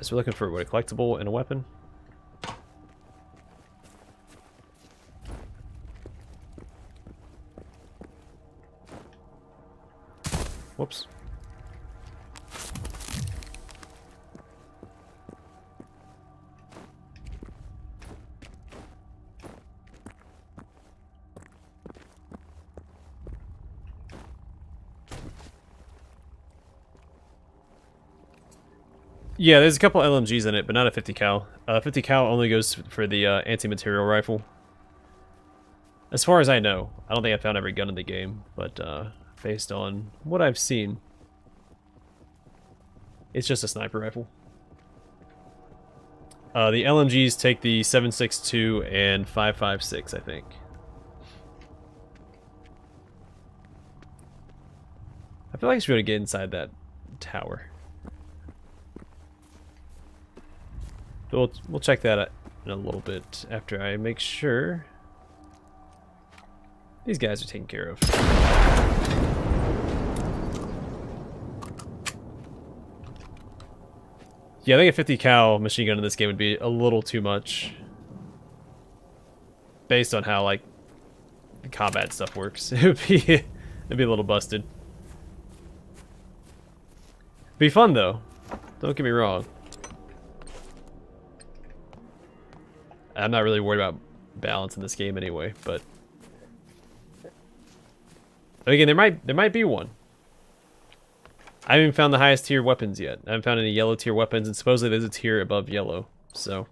So we're looking for what, a collectible and a weapon. Whoops. Yeah, there's a couple LMGs in it, but not a 50 cal. 50 cal only goes for the anti-material rifle. As far as I know, I don't think I found every gun in the game, but based on what I've seen, it's just a sniper rifle. The LMGs take the 7.62 and 5.56, I think. I feel like I should be able to get inside that tower. But we'll check that out in a little bit after I make sure these guys are taken care of. Yeah, I think a 50 cal machine gun in this game would be a little too much based on how like the combat stuff works. It'd be a little busted. Be fun though. Don't get me wrong. I'm not really worried about balance in this game anyway, but again, there might be one. I haven't even found the highest tier weapons yet. I haven't found any yellow tier weapons, and supposedly there's a tier above yellow, so.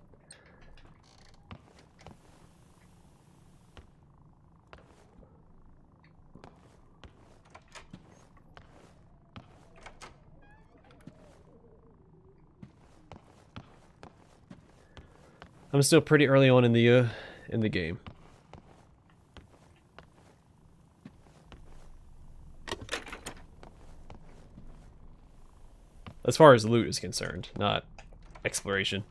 I'm still pretty early on in the game. As far as loot is concerned, not exploration.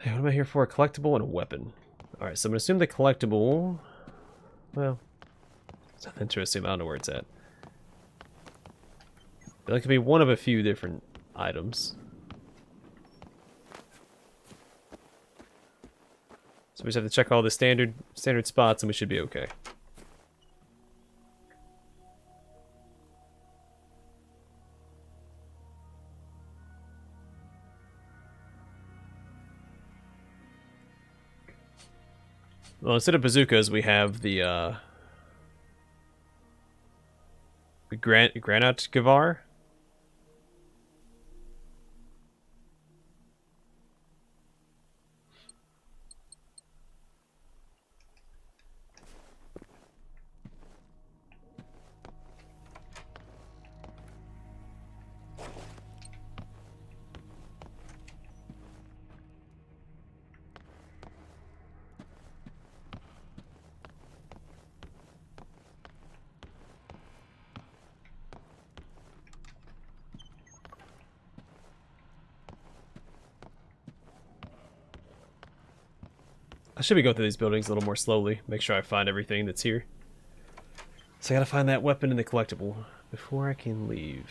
Hey, what am I here for? A collectible and a weapon. Alright, so I'm gonna assume the collectible, well, it's nothing interesting, I don't know where it's at. But that could be one of a few different items. So we just have to check all the standard spots and we should be okay. Well, instead of bazookas, we have the Granat Gavar. I should be going through these buildings a little more slowly. Make sure I find everything that's here. So I gotta find that weapon in the collectible before I can leave.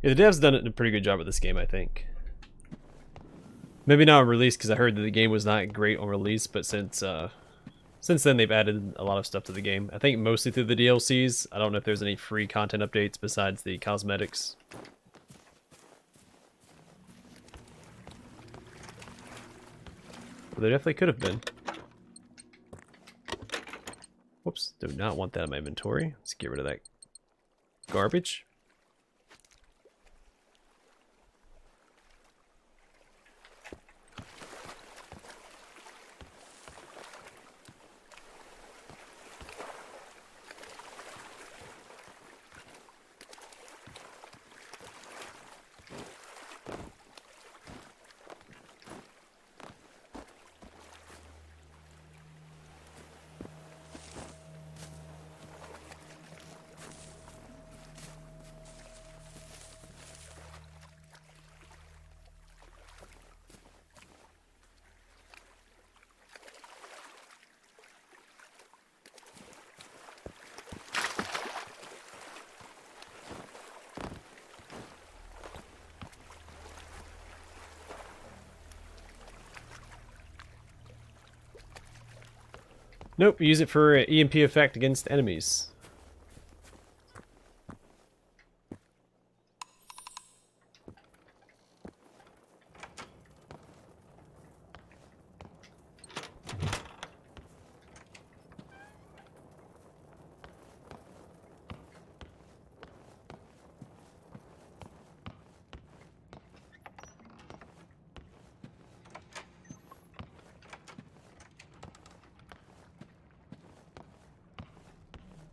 Yeah, the devs done a pretty good job with this game, I think. Maybe not on release, because I heard that the game was not great on release, but since then they've added a lot of stuff to the game. I think mostly through the DLCs. I don't know if there's any free content updates besides the cosmetics. But there definitely could have been. Whoops, do not want that in my inventory. Let's get rid of that garbage. Nope, use it for EMP effect against enemies.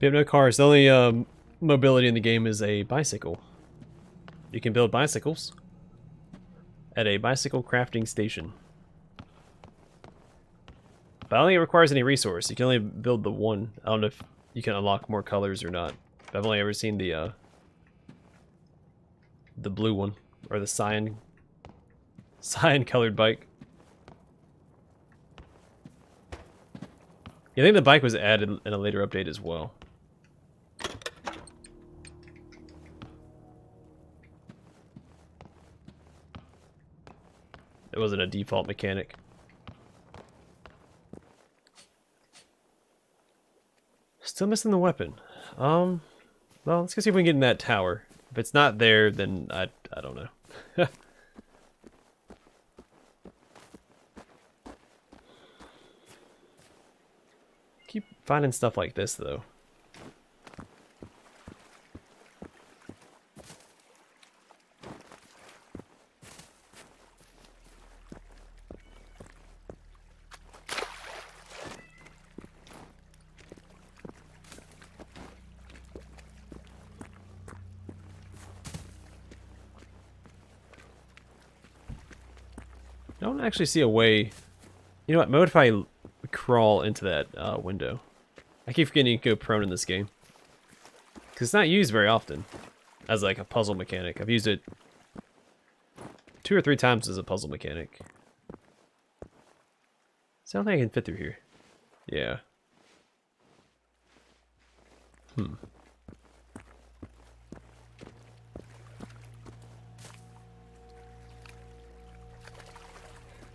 We have no cars. The only mobility in the game is a bicycle. You can build bicycles at a bicycle crafting station. But I don't think it requires any resource. You can only build the one. I don't know if you can unlock more colors or not. But I've only ever seen the blue one, or the cyan colored bike. Yeah, I think the bike was added in a later update as well. It wasn't a default mechanic. Still missing the weapon. Well, let's go see if we can get in that tower. If it's not there, then I don't know. Keep finding stuff like this, though. I don't actually see a way. You know what? What if I crawl into that window? I keep forgetting you can go prone in this game. Because it's not used very often as like a puzzle mechanic. I've used it 2 or 3 times as a puzzle mechanic. So I don't think I can fit through here. Yeah.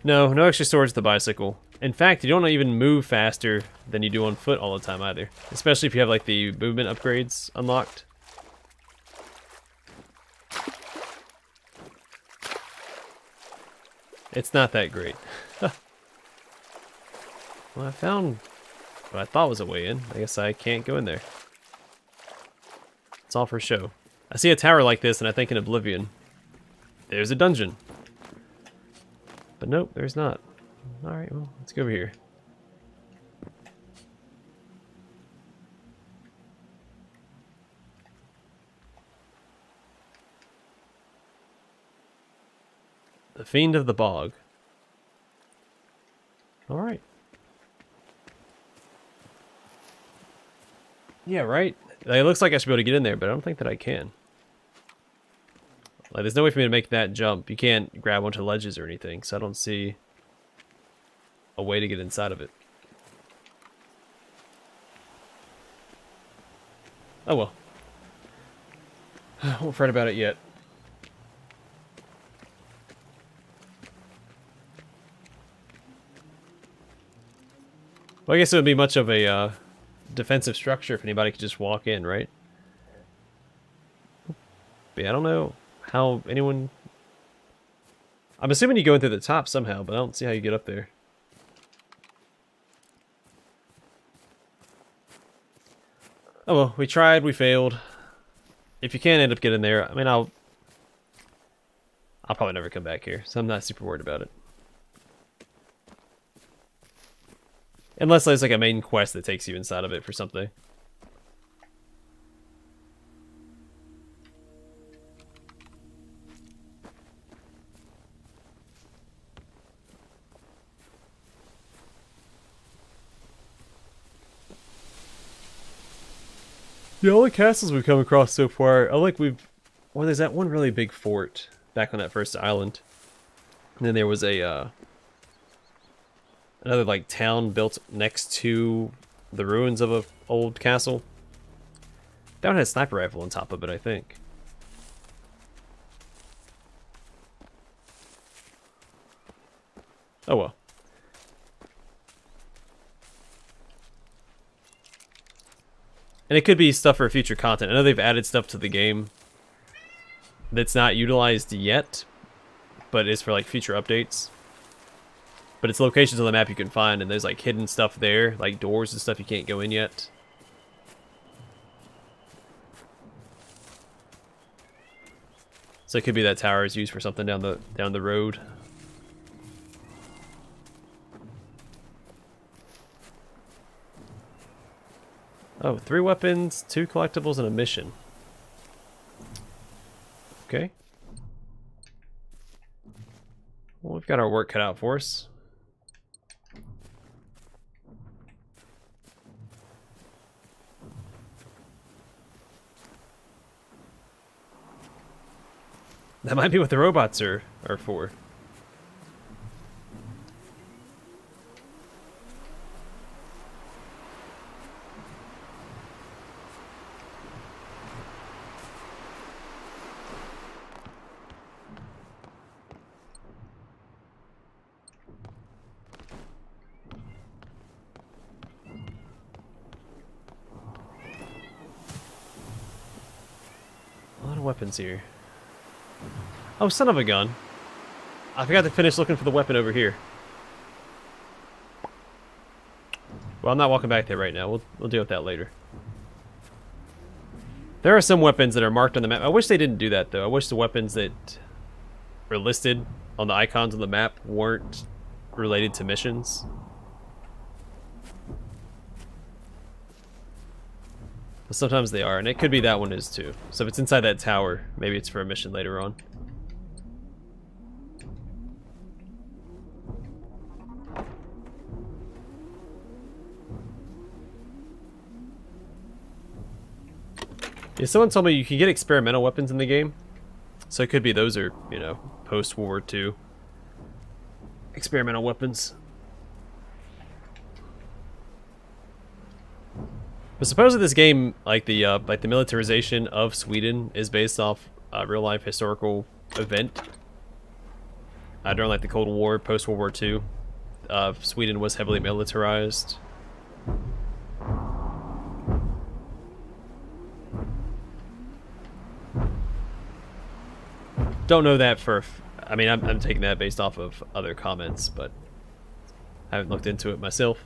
No, no extra storage with the bicycle. In fact, you don't even move faster than you do on foot all the time either. Especially if you have like the movement upgrades unlocked. It's not that great. Well, I found what I thought was a way in. I guess I can't go in there. It's all for show. I see a tower like this and I think in Oblivion, there's a dungeon. But nope, there's not. Alright, well, let's go over here. The Fiend of the Bog. Alright. Yeah, right? Like, it looks like I should be able to get in there, but I don't think that I can. Like, there's no way for me to make that jump. You can't grab onto ledges or anything, so I don't see a way to get inside of it. Oh well. I won't fret about it yet. Well, I guess it would be much of a defensive structure if anybody could just walk in, right? But yeah, I don't know how anyone... I'm assuming you go in through the top somehow, but I don't see how you get up there. Oh well, we tried, we failed. If you can't end up getting there, I mean, I'll probably never come back here, so I'm not super worried about it. Unless there's like a main quest that takes you inside of it for something. Yeah, all the castles we've come across so far, I like we've... Well, there's that one really big fort back on that first island. And then there was a, another, like, town built next to the ruins of a old castle. That one had a sniper rifle on top of it, I think. Oh well. And it could be stuff for future content. I know they've added stuff to the game that's not utilized yet, but is for like future updates. But it's locations on the map you can find, and there's like hidden stuff there, like doors and stuff you can't go in yet. So it could be that tower is used for something down the road. Oh, 3 weapons, 2 collectibles, and a mission. Okay. Well, we've got our work cut out for us. That might be what the robots are for. A lot of weapons here. Oh, son of a gun. I forgot to finish looking for the weapon over here. Well, I'm not walking back there right now. We'll deal with that later. There are some weapons that are marked on the map. I wish they didn't do that, though. I wish the weapons that were listed on the icons on the map weren't related to missions. But sometimes they are, and it could be that one is too. So if it's inside that tower, maybe it's for a mission later on. Yeah, someone told me you can get experimental weapons in the game. So it could be those are, you know, post-World War II experimental weapons. But supposedly this game, like the militarization of Sweden, is based off a real-life historical event. during like the Cold War, post World War II, Sweden was heavily militarized. Don't know that for. I mean, I'm taking that based off of other comments, but I haven't looked into it myself.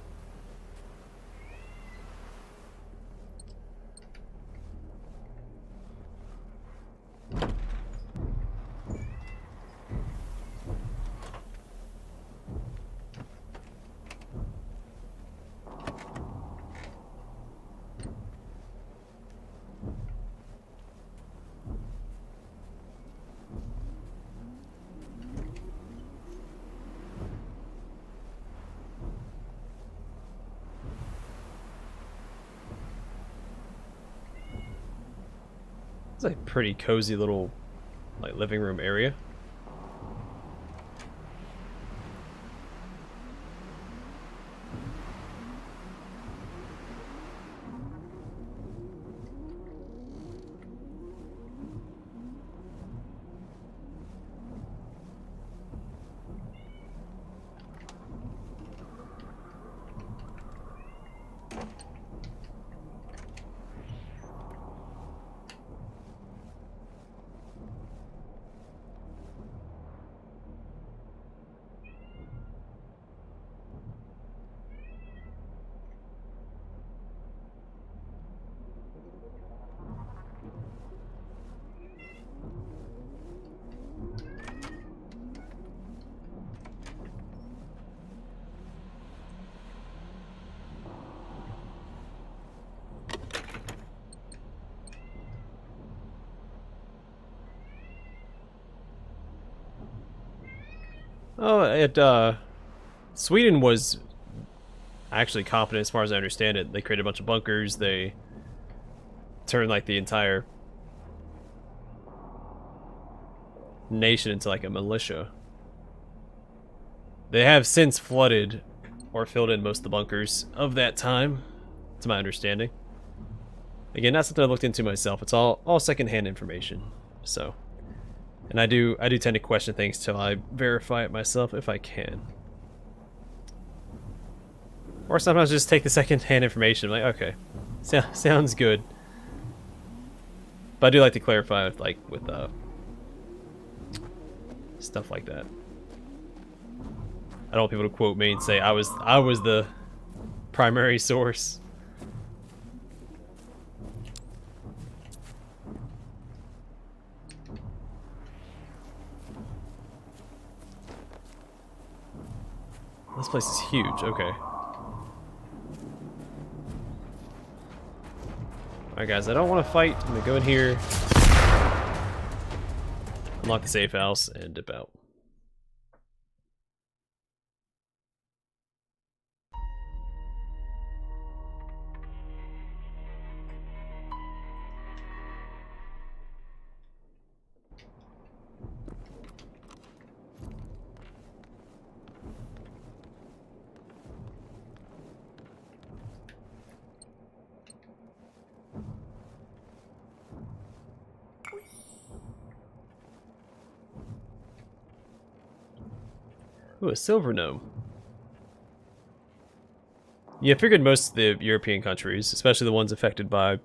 It's a pretty cozy little like living room area. Oh, Sweden was actually competent as far as I understand it. They created a bunch of bunkers. They turned like the entire nation into like a militia. They have since flooded or filled in most of the bunkers of that time, to my understanding. Again, not something I looked into myself. It's all secondhand information. So, and I do tend to question things till I verify it myself if I can. Or sometimes just take the secondhand information. I'm like, okay, sounds good. But I do like to clarify with stuff like that. I don't want people to quote me and say I was the primary source. This place is huge. Okay. Alright guys, I don't want to fight. I'm gonna go in here, unlock the safe house, and dip out. Ooh, a silver gnome. Yeah, I figured most of the European countries, especially the ones affected by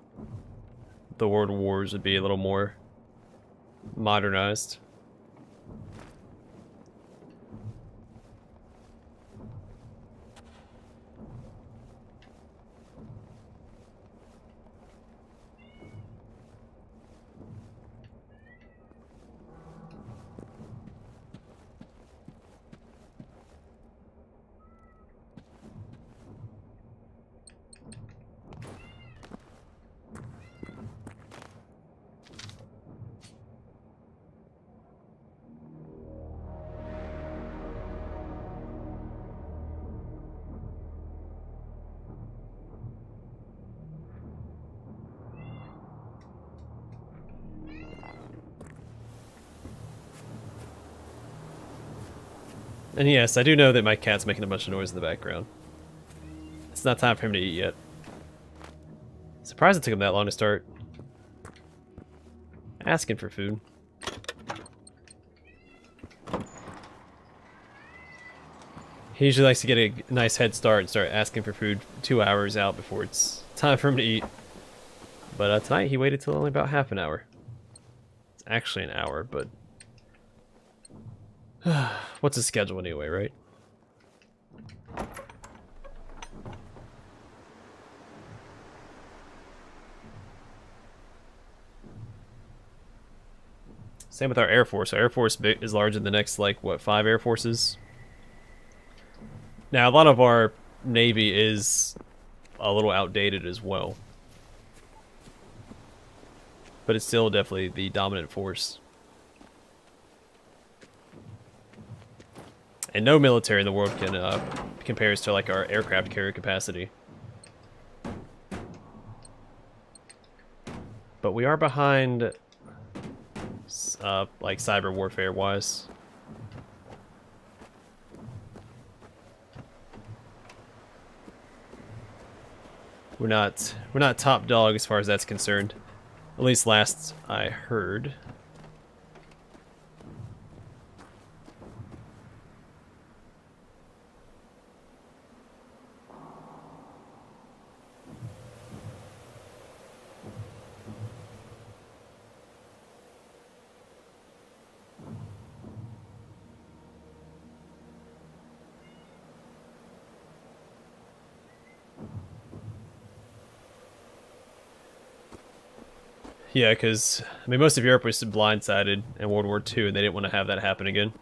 the World Wars, would be a little more modernized. And yes, I do know that my cat's making a bunch of noise in the background. It's not time for him to eat yet. Surprised it took him that long to start asking for food. He usually likes to get a nice head start and start asking for food 2 hours out before it's time for him to eat. But tonight he waited till only about half an hour. It's actually an hour, but what's his schedule anyway, right? Same with our Air Force. Our Air Force is larger than the next, like, what, 5 Air Forces? Now, a lot of our Navy is a little outdated as well. But it's still definitely the dominant force. And no military in the world can compares to, like, our aircraft carrier capacity. But we are behind... like cyber warfare wise. We're not top dog as far as that's concerned. At least last I heard. Yeah, because, I mean, most of Europe was blindsided in World War II, and they didn't want to have that happen again.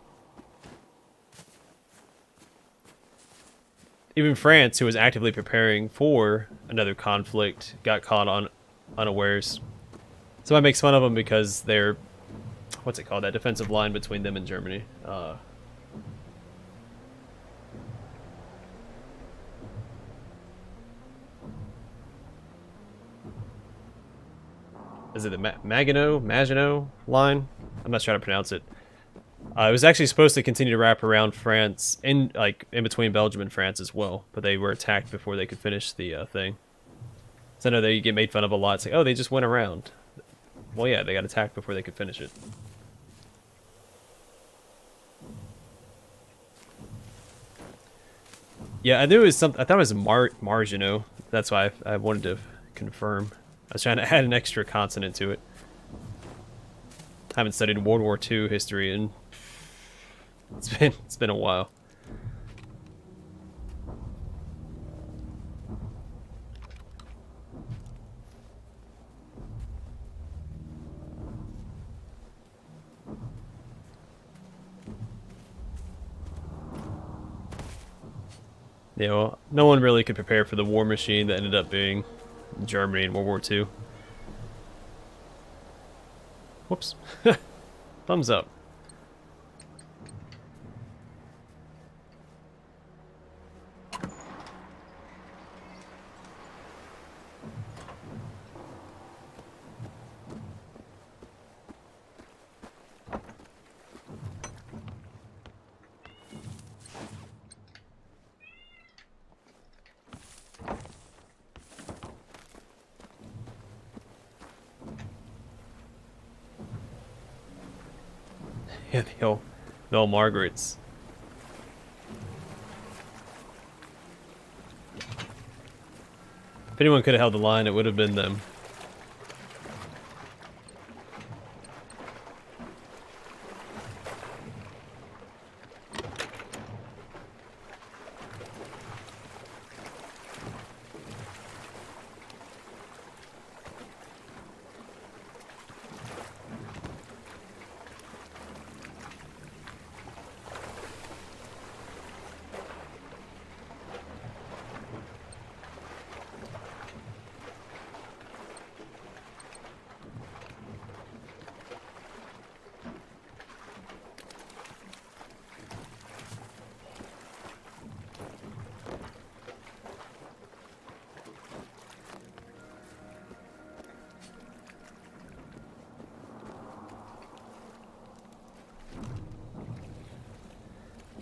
Even France, who was actively preparing for another conflict, got caught on unawares. Somebody makes fun of them because they're, what's it called, that defensive line between them and Germany. Is it the Maginot line? I'm not sure how to pronounce it. It was actually supposed to continue to wrap around France, in between Belgium and France as well, but they were attacked before they could finish the thing. So I know they get made fun of a lot. It's like, oh, they just went around. Well, yeah, they got attacked before they could finish it. Yeah, I knew it was something. I thought it was Maginot. That's why I wanted to confirm. I was trying to add an extra consonant to it. I haven't studied World War II history and it's been a while. Yeah, well, no one really could prepare for the war machine that ended up being Germany in World War II. Whoops. Thumbs up. Yeah, the old Margarets. If anyone could have held the line, it would have been them.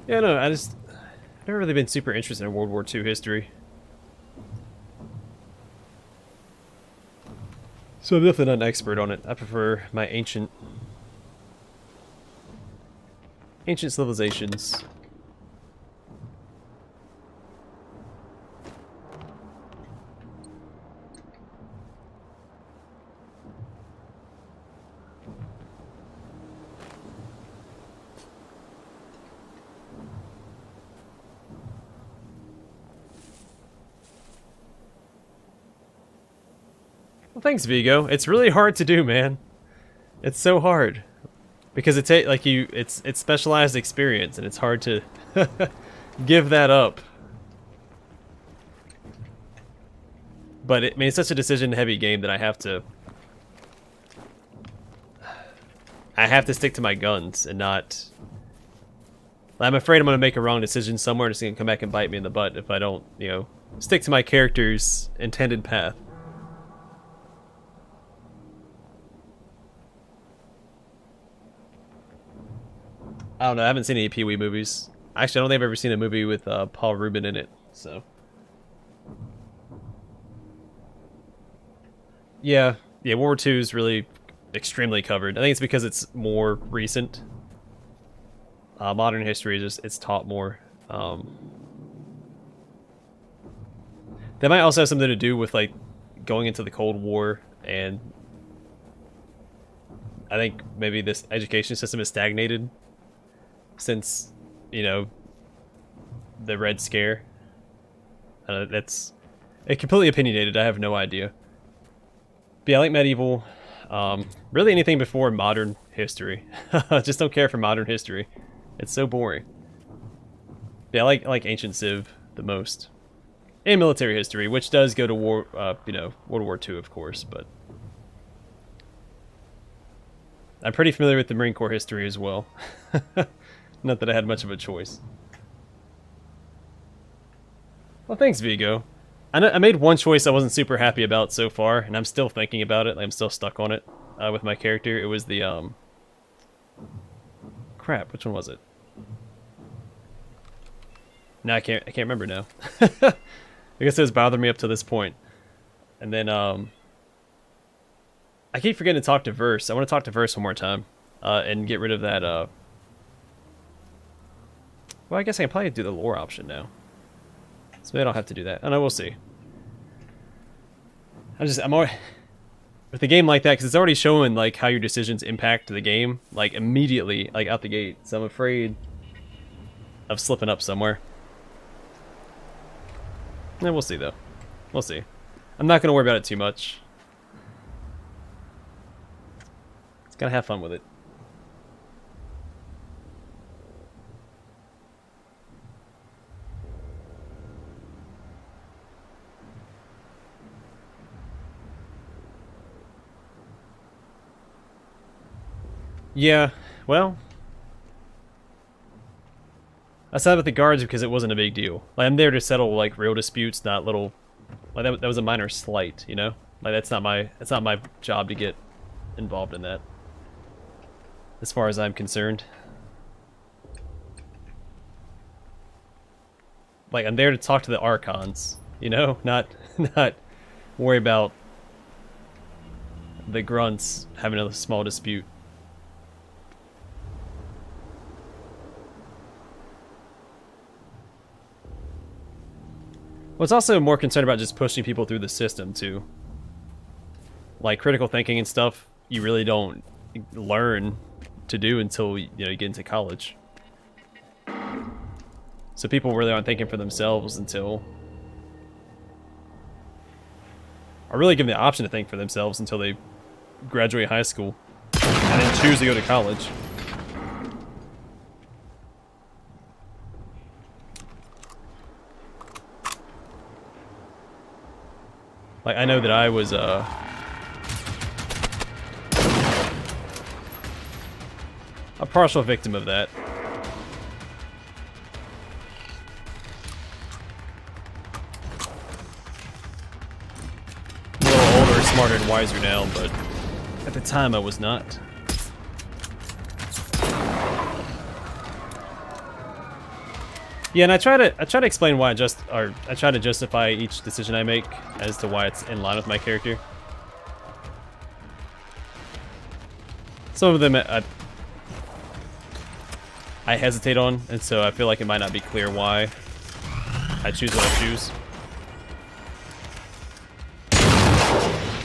Yeah, no, I've never really been super interested in World War II history. So I'm definitely not an expert on it. I prefer my ancient civilizations. Well, thanks, Vigo. It's really hard to do, man. It's so hard because it's specialized experience, and it's hard to give that up. But I mean, it's such a decision-heavy game that I have to stick to my guns and not. I'm afraid I'm going to make a wrong decision somewhere, and it's going to come back and bite me in the butt if I don't, you know, stick to my character's intended path. I don't know. I haven't seen any Pee-wee movies. Actually, I don't think I've ever seen a movie with Paul Rubin in it. So, yeah, World War II is really extremely covered. I think it's because it's more recent. Modern history is just it's taught more. That might also have something to do with like going into the Cold War, and I think maybe this education system is stagnated since, you know, the Red Scare. That's completely opinionated. I have no idea. But yeah, I like medieval. Really anything before modern history. Just don't care for modern history. It's so boring. Yeah, I like ancient Civ the most. And military history, which does go to war, you know, World War II, of course, but I'm pretty familiar with the Marine Corps history as well. Not that I had much of a choice. Well, thanks, Vigo. I made one choice I wasn't super happy about so far, and I'm still thinking about it. I'm still stuck on it with my character. It was the crap. Which one was it? No, I can't remember now. I guess it was bothering me up to this point, and then I keep forgetting to talk to Verse. I want to talk to Verse one more time and get rid of that. Well, I guess I can probably do the lore option now. So maybe I don't have to do that. I know, we'll see. I'm always with a game like that, because it's already showing like how your decisions impact the game, like immediately, like out the gate. So I'm afraid of slipping up somewhere. Yeah, we'll see though. We'll see. I'm not gonna worry about it too much. Just gotta have fun with it. Yeah, well, I sat with the guards because it wasn't a big deal. Like, I'm there to settle like real disputes, not little. Like that was a minor slight, you know. Like that's not my job to get involved in that. As far as I'm concerned, like I'm there to talk to the archons, you know, not worry about the grunts having a small dispute. Well, it's also more concerned about just pushing people through the system, too. Like, critical thinking and stuff, you really don't learn to do until, you know, you get into college. So people really aren't thinking for themselves until... are really given the option to think for themselves until they graduate high school and then choose to go to college. Like, I know that I was, a partial victim of that. I'm a little older, smarter, and wiser now, but at the time I was not. Yeah, and I try to explain why I try to justify each decision I make as to why it's in line with my character. Some of them I hesitate on, and so I feel like it might not be clear why I choose what I choose.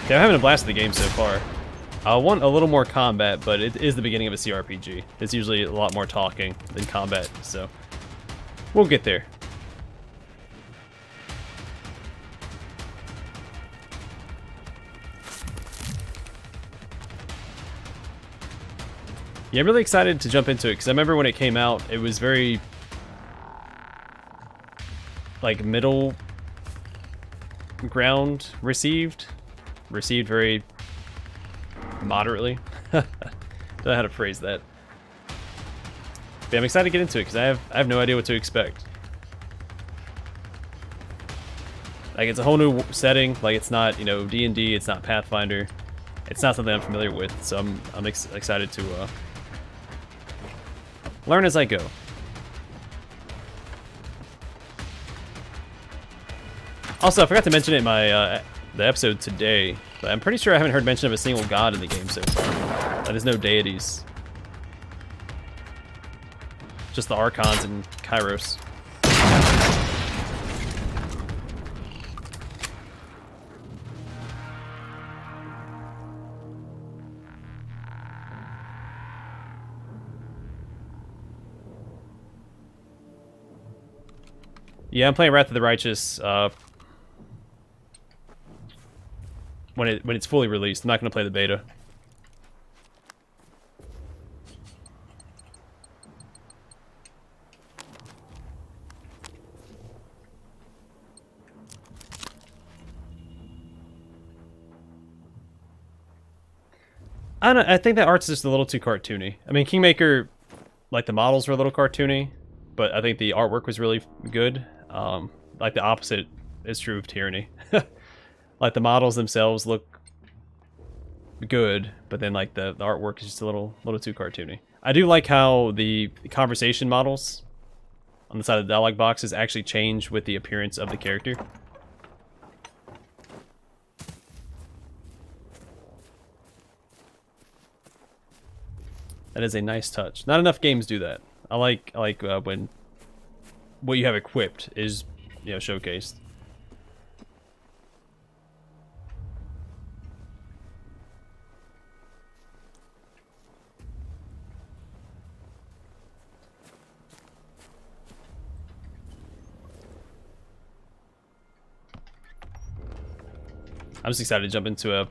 Yeah, I'm having a blast with the game so far. I want a little more combat, but it is the beginning of a CRPG. It's usually a lot more talking than combat, so we'll get there. Yeah, I'm really excited to jump into it because I remember when it came out, it was very like middle ground received very moderately. Don't know how to phrase that. But yeah, I'm excited to get into it because I have no idea what to expect. Like, it's a whole new setting. Like, it's not, you know, D&D. It's not Pathfinder. It's not something I'm familiar with. So I'm excited to learn as I go. Also, I forgot to mention it in my the episode today, but I'm pretty sure I haven't heard mention of a single god in the game so far. There's no deities. Just the Archons and Kairos. Yeah, I'm playing Wrath of the Righteous when it's fully released. I'm not going to play the beta. I don't know, I think that art's just a little too cartoony. I mean, Kingmaker, like, the models were a little cartoony, but I think the artwork was really good. Like, the opposite is true of Tyranny. Like, the models themselves look good, but then, like, the artwork is just a little too cartoony. I do like how the conversation models on the side of the dialogue boxes actually change with the appearance of the character. That is a nice touch. Not enough games do that. I like when what you have equipped is, you know, showcased. I'm just excited to jump into a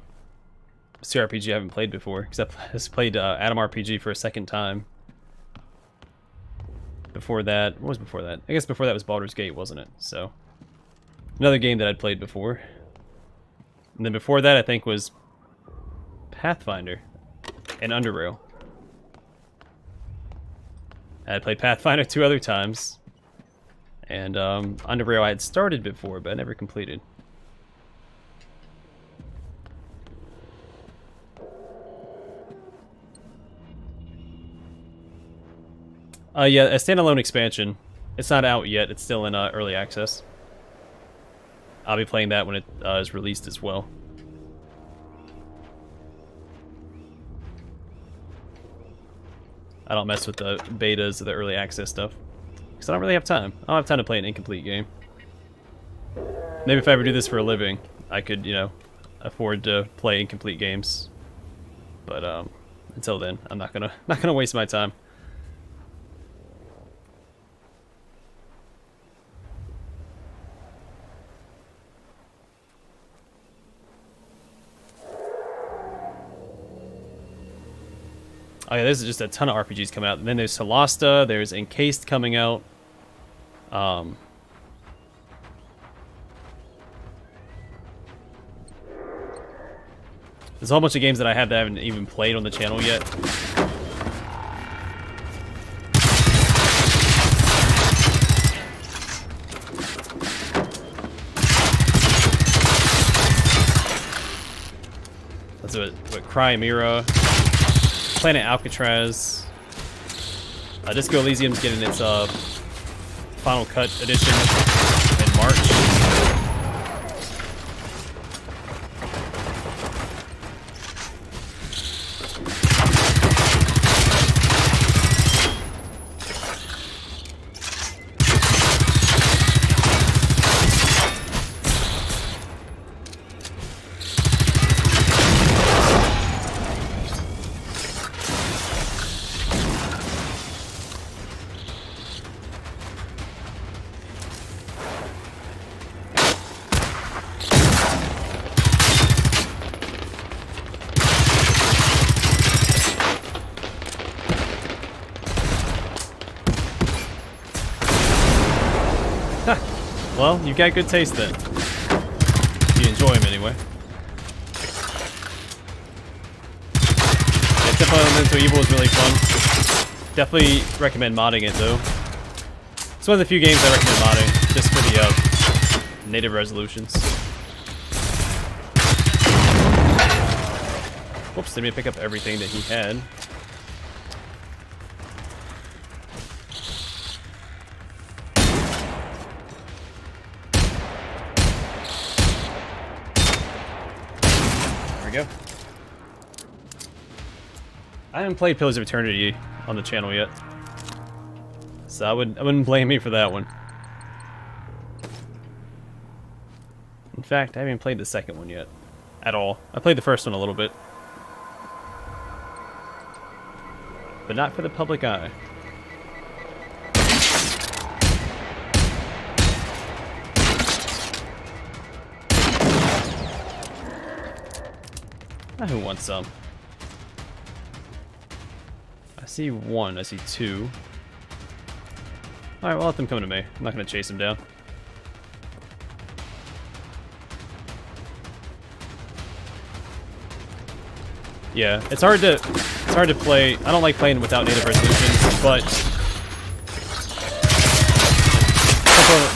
CRPG I haven't played before, because I just played Atom RPG for a second time. Before that, what was before that? I guess before that was Baldur's Gate, wasn't it? So, another game that I'd played before. And then before that, I think, was Pathfinder and Underrail. I had played Pathfinder 2 other times. And Underrail I had started before, but I never completed. Yeah, a standalone expansion. It's not out yet. It's still in early access. I'll be playing that when it is released as well. I don't mess with the betas or the early access stuff, because I don't really have time. I don't have time to play an incomplete game. Maybe if I ever do this for a living, I could, you know, afford to play incomplete games. But until then, I'm not gonna waste my time. Oh yeah, there's just a ton of RPGs coming out. And then there's Solasta, there's Encased coming out. There's a whole bunch of games that I have that I haven't even played on the channel yet. That's what Crimera, Planet Alcatraz, Disco Elysium's getting its Final Cut edition in March. Well, you've got good taste then. You enjoy them anyway. Yeah, Temple Elemental Evil is really fun. Definitely recommend modding it though. It's one of the few games I recommend modding, just for the native resolutions. Whoops, didn't mean to pick up everything that he had. There we go. I haven't played Pillars of Eternity on the channel yet, so I wouldn't blame me for that one. In fact, I haven't played the second one yet, at all. I played the first one a little bit, but not for the public eye. Now who wants some? I see one, I see two. Alright, well, let them come to me. I'm not going to chase them down. Yeah, it's hard to play. I don't like playing without native resolutions, but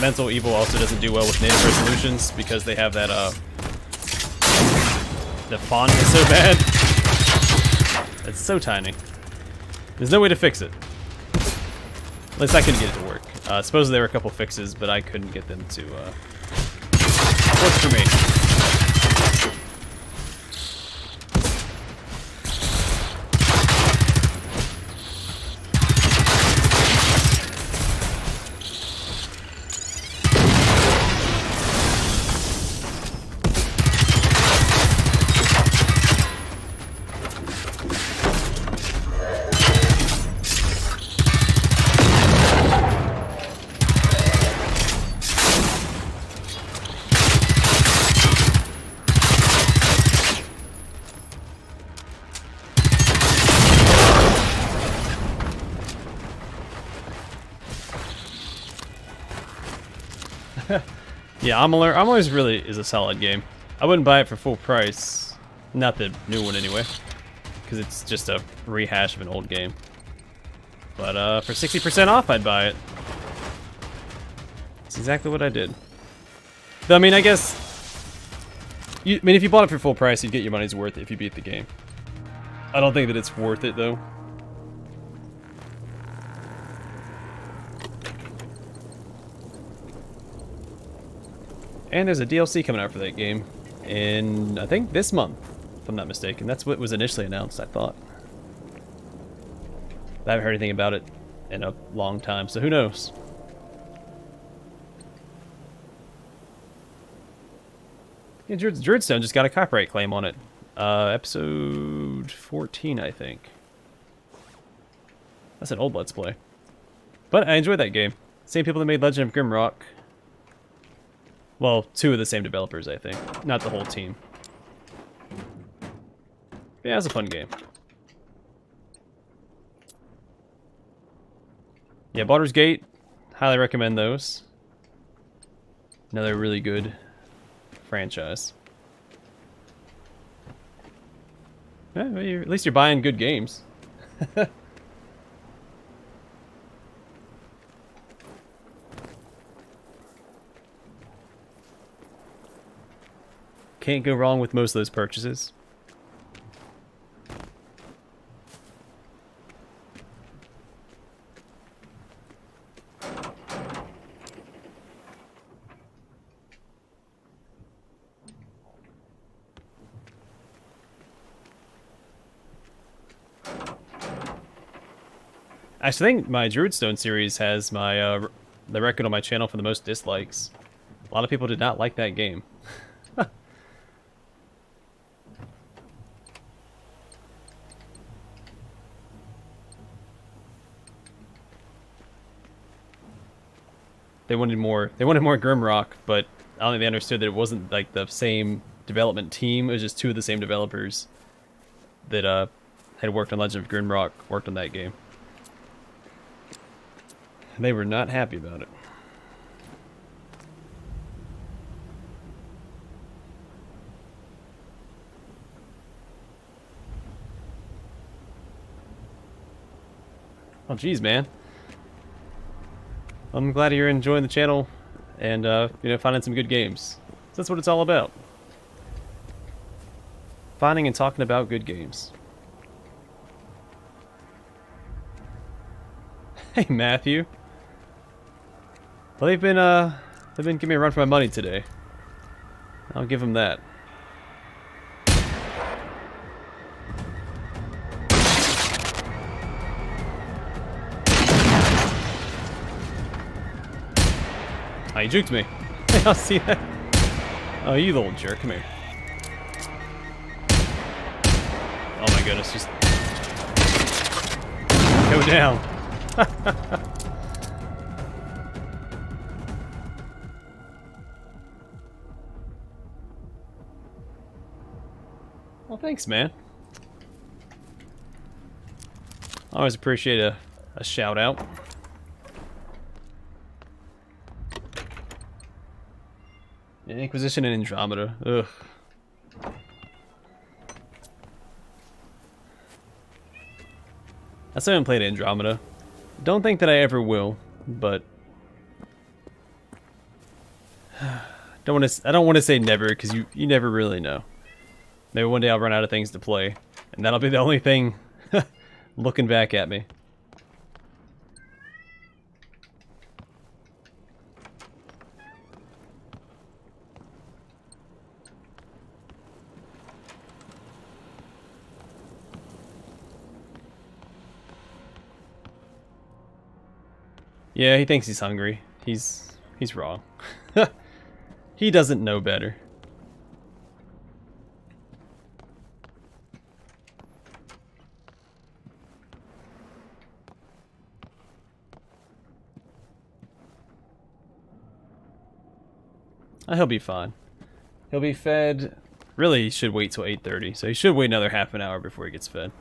Mental Evil also doesn't do well with native resolutions because they have that the font is so bad. It's so tiny. There's no way to fix it. At least I couldn't get it to work. Supposedly there were a couple fixes, but I couldn't get them to work for me. Yeah, Amalur really is a solid game. I wouldn't buy it for full price. Not the new one anyway, because it's just a rehash of an old game. But for 60% off, I'd buy it. That's exactly what I did. Though, I mean, I guess... I mean, if you bought it for full price, you'd get your money's worth if you beat the game. I don't think that it's worth it, though. And there's a DLC coming out for that game in, I think, this month, if I'm not mistaken. That's what was initially announced, I thought. I haven't heard anything about it in a long time, so who knows? Yeah, Druidstone just got a copyright claim on it. Episode 14, I think. That's an old Let's Play. But I enjoyed that game. Same people that made Legend of Grimrock. Well, two of the same developers, I think. Not the whole team. Yeah, it was a fun game. Yeah, Baldur's Gate. Highly recommend those. Another really good franchise. Yeah, well, at least you're buying good games. Can't go wrong with most of those purchases. I think my Druidstone series has my the record on my channel for the most dislikes. A lot of people did not like that game. They wanted more Grimrock, but I don't think they understood that it wasn't like the same development team. It was just two of the same developers that had worked on Legend of Grimrock, worked on that game. And they were not happy about it. Oh, geez, man. I'm glad you're enjoying the channel and, you know, finding some good games. That's what it's all about. Finding and talking about good games. Hey, Matthew. Well, they've been giving me a run for my money today. I'll give them that. Oh, you juked me. I'll see that. Oh, you little jerk. Come here. Oh my goodness, just go down. Well, thanks, man. I always appreciate a shout out. Inquisition and Andromeda. Ugh. I still haven't played Andromeda. Don't think that I ever will, but I don't want to say never, because you never really know. Maybe one day I'll run out of things to play, and that'll be the only thing looking back at me. Yeah, he thinks he's hungry. He's wrong. He doesn't know better. He'll be fine. He'll be fed. Really, he should wait till 8:30, so he should wait another half an hour before he gets fed.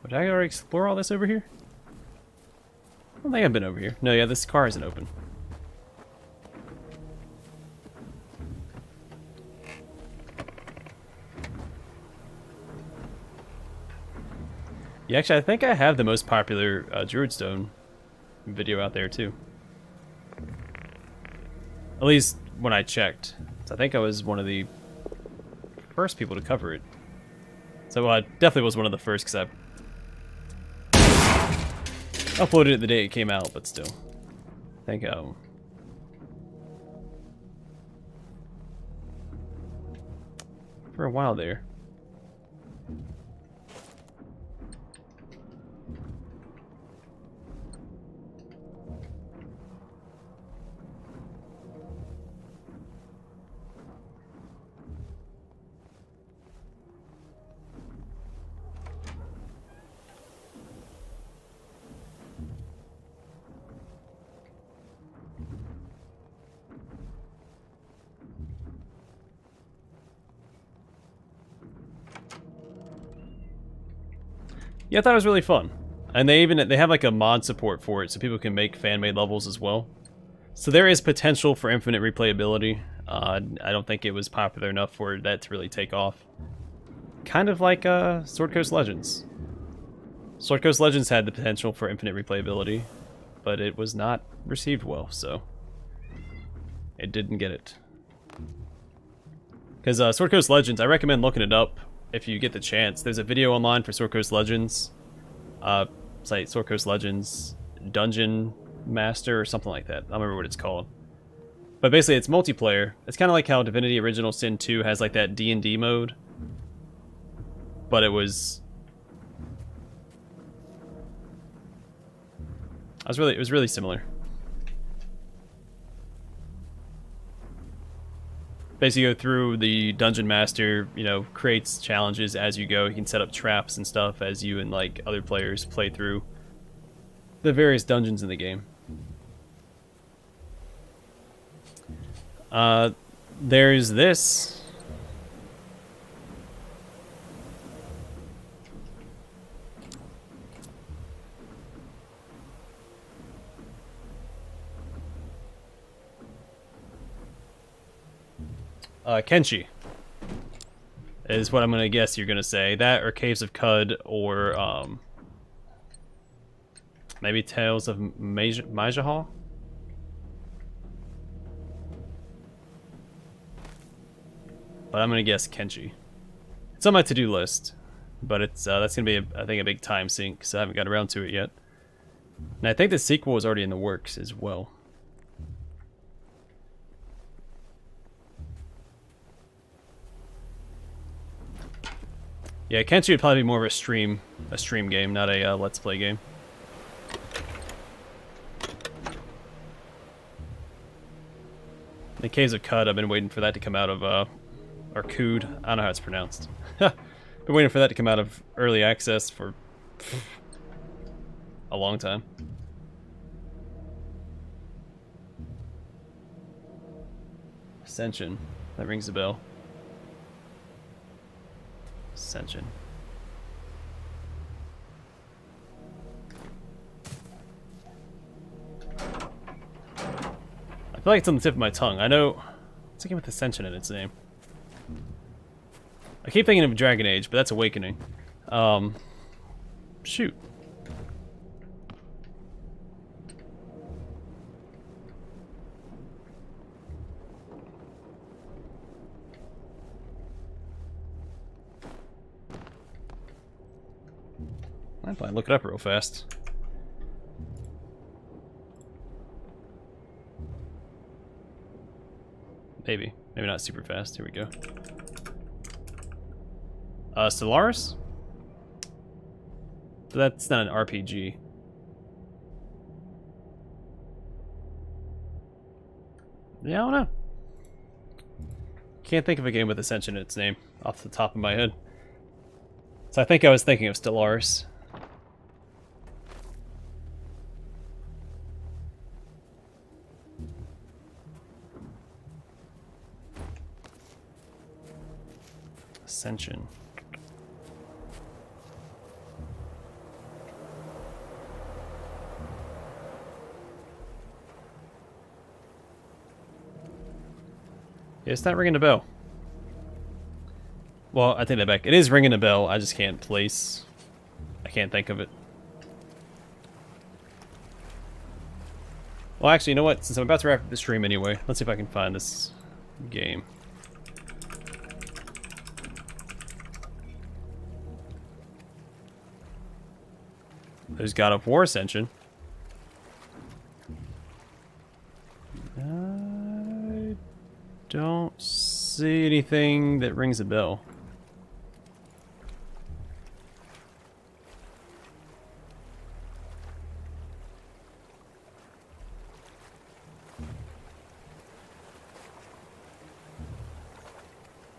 Did I already explore all this over here? I don't think I've been over here. No, yeah, this car isn't open. Yeah, actually, I think I have the most popular Druidstone video out there, too. At least when I checked. So I think I was one of the first people to cover it. So I definitely was one of the first, because I uploaded it the day it came out, but still. I think, for a while there. Yeah, I thought it was really fun. And they have like a mod support for it, so people can make fan-made levels as well. So there is potential for infinite replayability. I don't think it was popular enough for that to really take off. Kind of like Sword Coast Legends. Sword Coast Legends had the potential for infinite replayability, but it was not received well, so it didn't get it. Because Sword Coast Legends, I recommend looking it up if you get the chance. There's a video online for Sword Coast Legends. It's like Sword Coast Legends Dungeon Master or something like that. I don't remember what it's called. But basically it's multiplayer. It's kind of like how Divinity Original Sin 2 has like that D&D mode. But it was really similar. Basically, you go through the Dungeon Master, you know, creates challenges as you go. You can set up traps and stuff as you and like other players play through the various dungeons in the game. There's this. Kenshi is what I'm gonna guess you're gonna say. That or Caves of Cud or maybe Tales of Majahal? But I'm gonna guess Kenshi. It's on my to-do list, but it's that's gonna be I think a big time sink because I haven't got around to it yet. And I think the sequel is already in the works as well. Yeah, Kenshi would probably be more of a stream game, not a let's play game. The Caves of Cud, I've been waiting for that to come out of, or Cud, I don't know how it's pronounced. Been waiting for that to come out of early access for a long time. Ascension, that rings a bell. Ascension. I feel like it's on the tip of my tongue. I know it's a game with Ascension in its name. I keep thinking of Dragon Age, but that's Awakening. Shoot. I'm fine. Look it up real fast. Maybe. Maybe not super fast. Here we go. Stellaris? But that's not an RPG. Yeah, I don't know. Can't think of a game with Ascension in its name off the top of my head. So I think I was thinking of Stellaris. Ascension. Yeah, it's not ringing a bell. Well, I take that back. It is ringing a bell. I just can't place. I can't think of it. Well, actually, you know what? Since I'm about to wrap up the stream anyway, let's see if I can find this game. There's God of War Ascension. I don't see anything that rings a bell.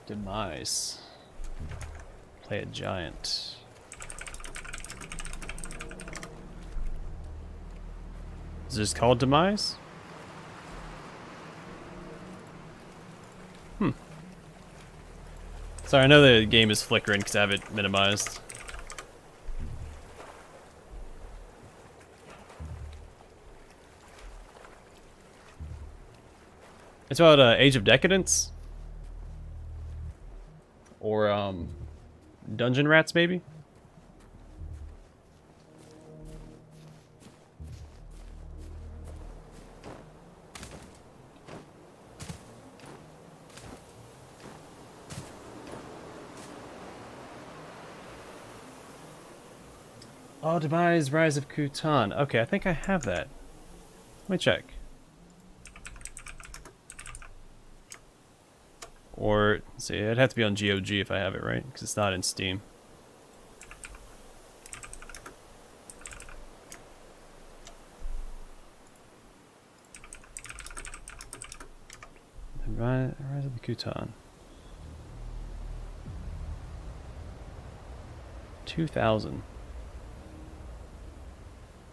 Demise. Play a giant. Is this called Demise? Sorry, I know the game is flickering because I have it minimized. It's about Age of Decadence? Or, Dungeon Rats, maybe? Oh, Demise, Rise of Kutan. Okay, I think I have that. Let me check. Or, let's see, it'd have to be on GOG if I have it, right? Because it's not in Steam. Rise of the Kutan. 2000.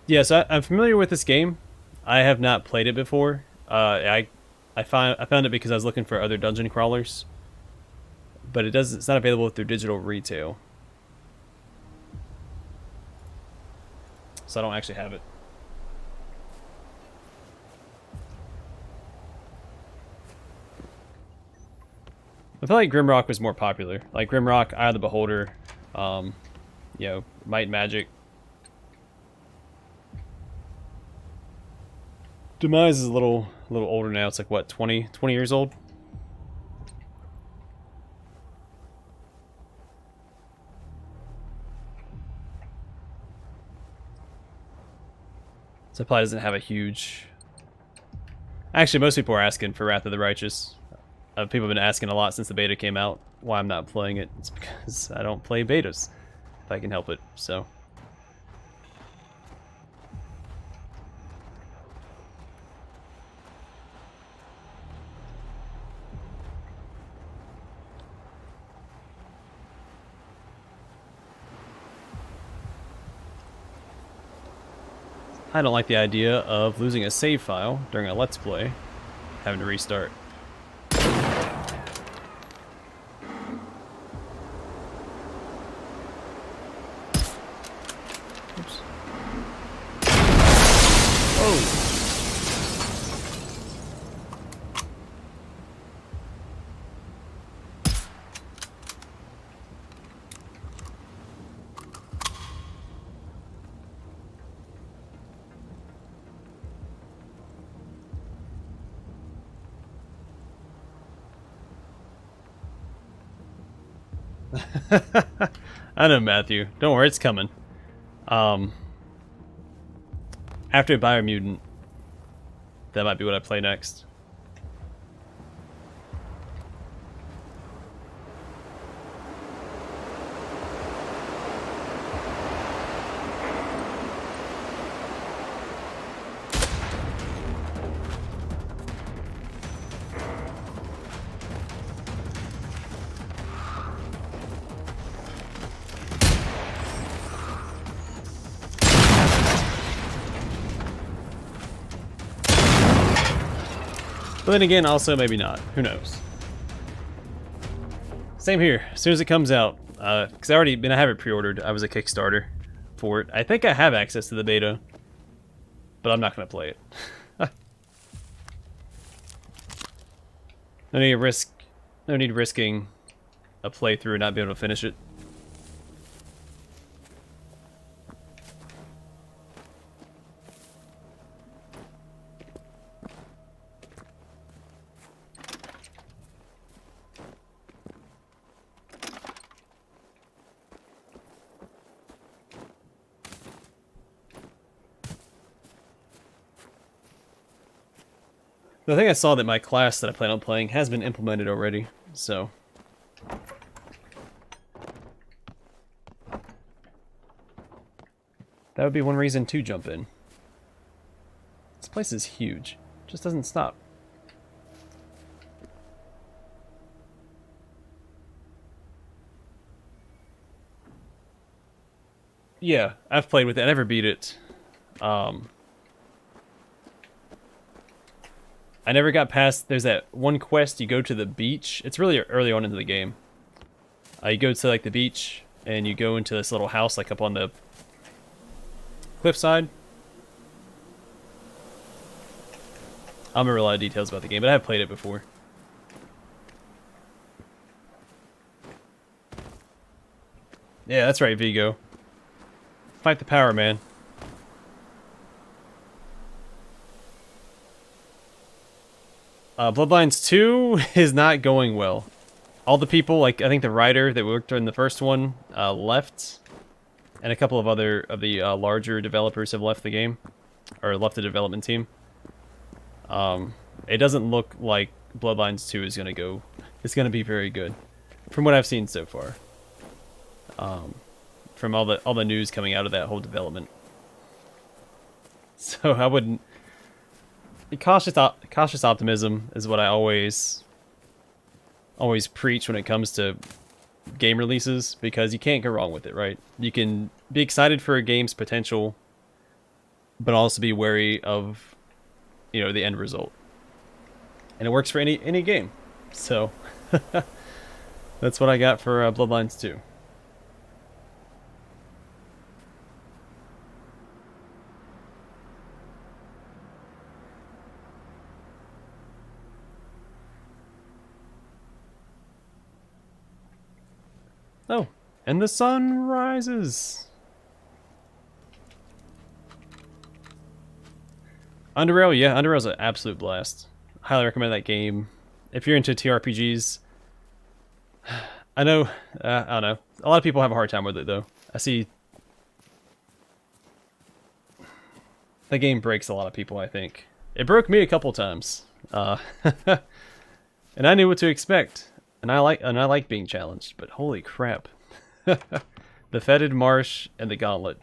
Yes, I'm familiar with this game. I have not played it before. I found it because I was looking for other dungeon crawlers, but it's not available through digital retail, so I don't actually have it. I feel like Grimrock was more popular. Like Grimrock, Eye of the Beholder, you know, Might and Magic. Demise is a little older now. It's like what, 20 years old? So it probably doesn't have a huge... Actually, most people are asking for Wrath of the Righteous. People have been asking a lot since the beta came out why I'm not playing it. It's because I don't play betas, if I can help it, so... I don't like the idea of losing a save file during a Let's Play, having to restart. Oops. Oh! I know, Matthew. Don't worry, it's coming. After Biomutant, that might be what I play next. But then again, also maybe not. Who knows? Same here. As soon as it comes out, because I have it pre-ordered. I was a Kickstarter for it. I think I have access to the beta, but I'm not going to play it. No need risking a playthrough and not be able to finish it. I think I saw that my class that I plan on playing has been implemented already, so... that would be one reason to jump in. This place is huge. It just doesn't stop. Yeah, I've played with it. I never beat it. I never got past... there's that one quest, you go to the beach. It's really early on into the game. You go to like the beach, and you go into this little house like up on the cliffside. I don't remember a lot of details about the game, but I have played it before. Yeah, that's right, Vigo. Fight the power, man. Bloodlines 2 is not going well. All the people, like I think the writer that worked on the first one, left, and a couple of other of the larger developers have left the game, or left the development team. It doesn't look like Bloodlines 2 is gonna go. It's gonna be very good, from what I've seen so far. From all the news coming out of that whole development. So I wouldn't. Cautious optimism is what I always preach when it comes to game releases, because you can't go wrong with it, right? You can be excited for a game's potential, but also be wary of, you know, the end result. And it works for any game. So that's what I got for Bloodlines 2. Oh, and the sun rises. Underrail, yeah, Underrail's an absolute blast. Highly recommend that game. If you're into TRPGs, I know, I don't know. A lot of people have a hard time with it, though. I see the game breaks a lot of people, I think. It broke me a couple times. And I knew what to expect. And I like being challenged, but holy crap. The Fetid Marsh and the Gauntlet.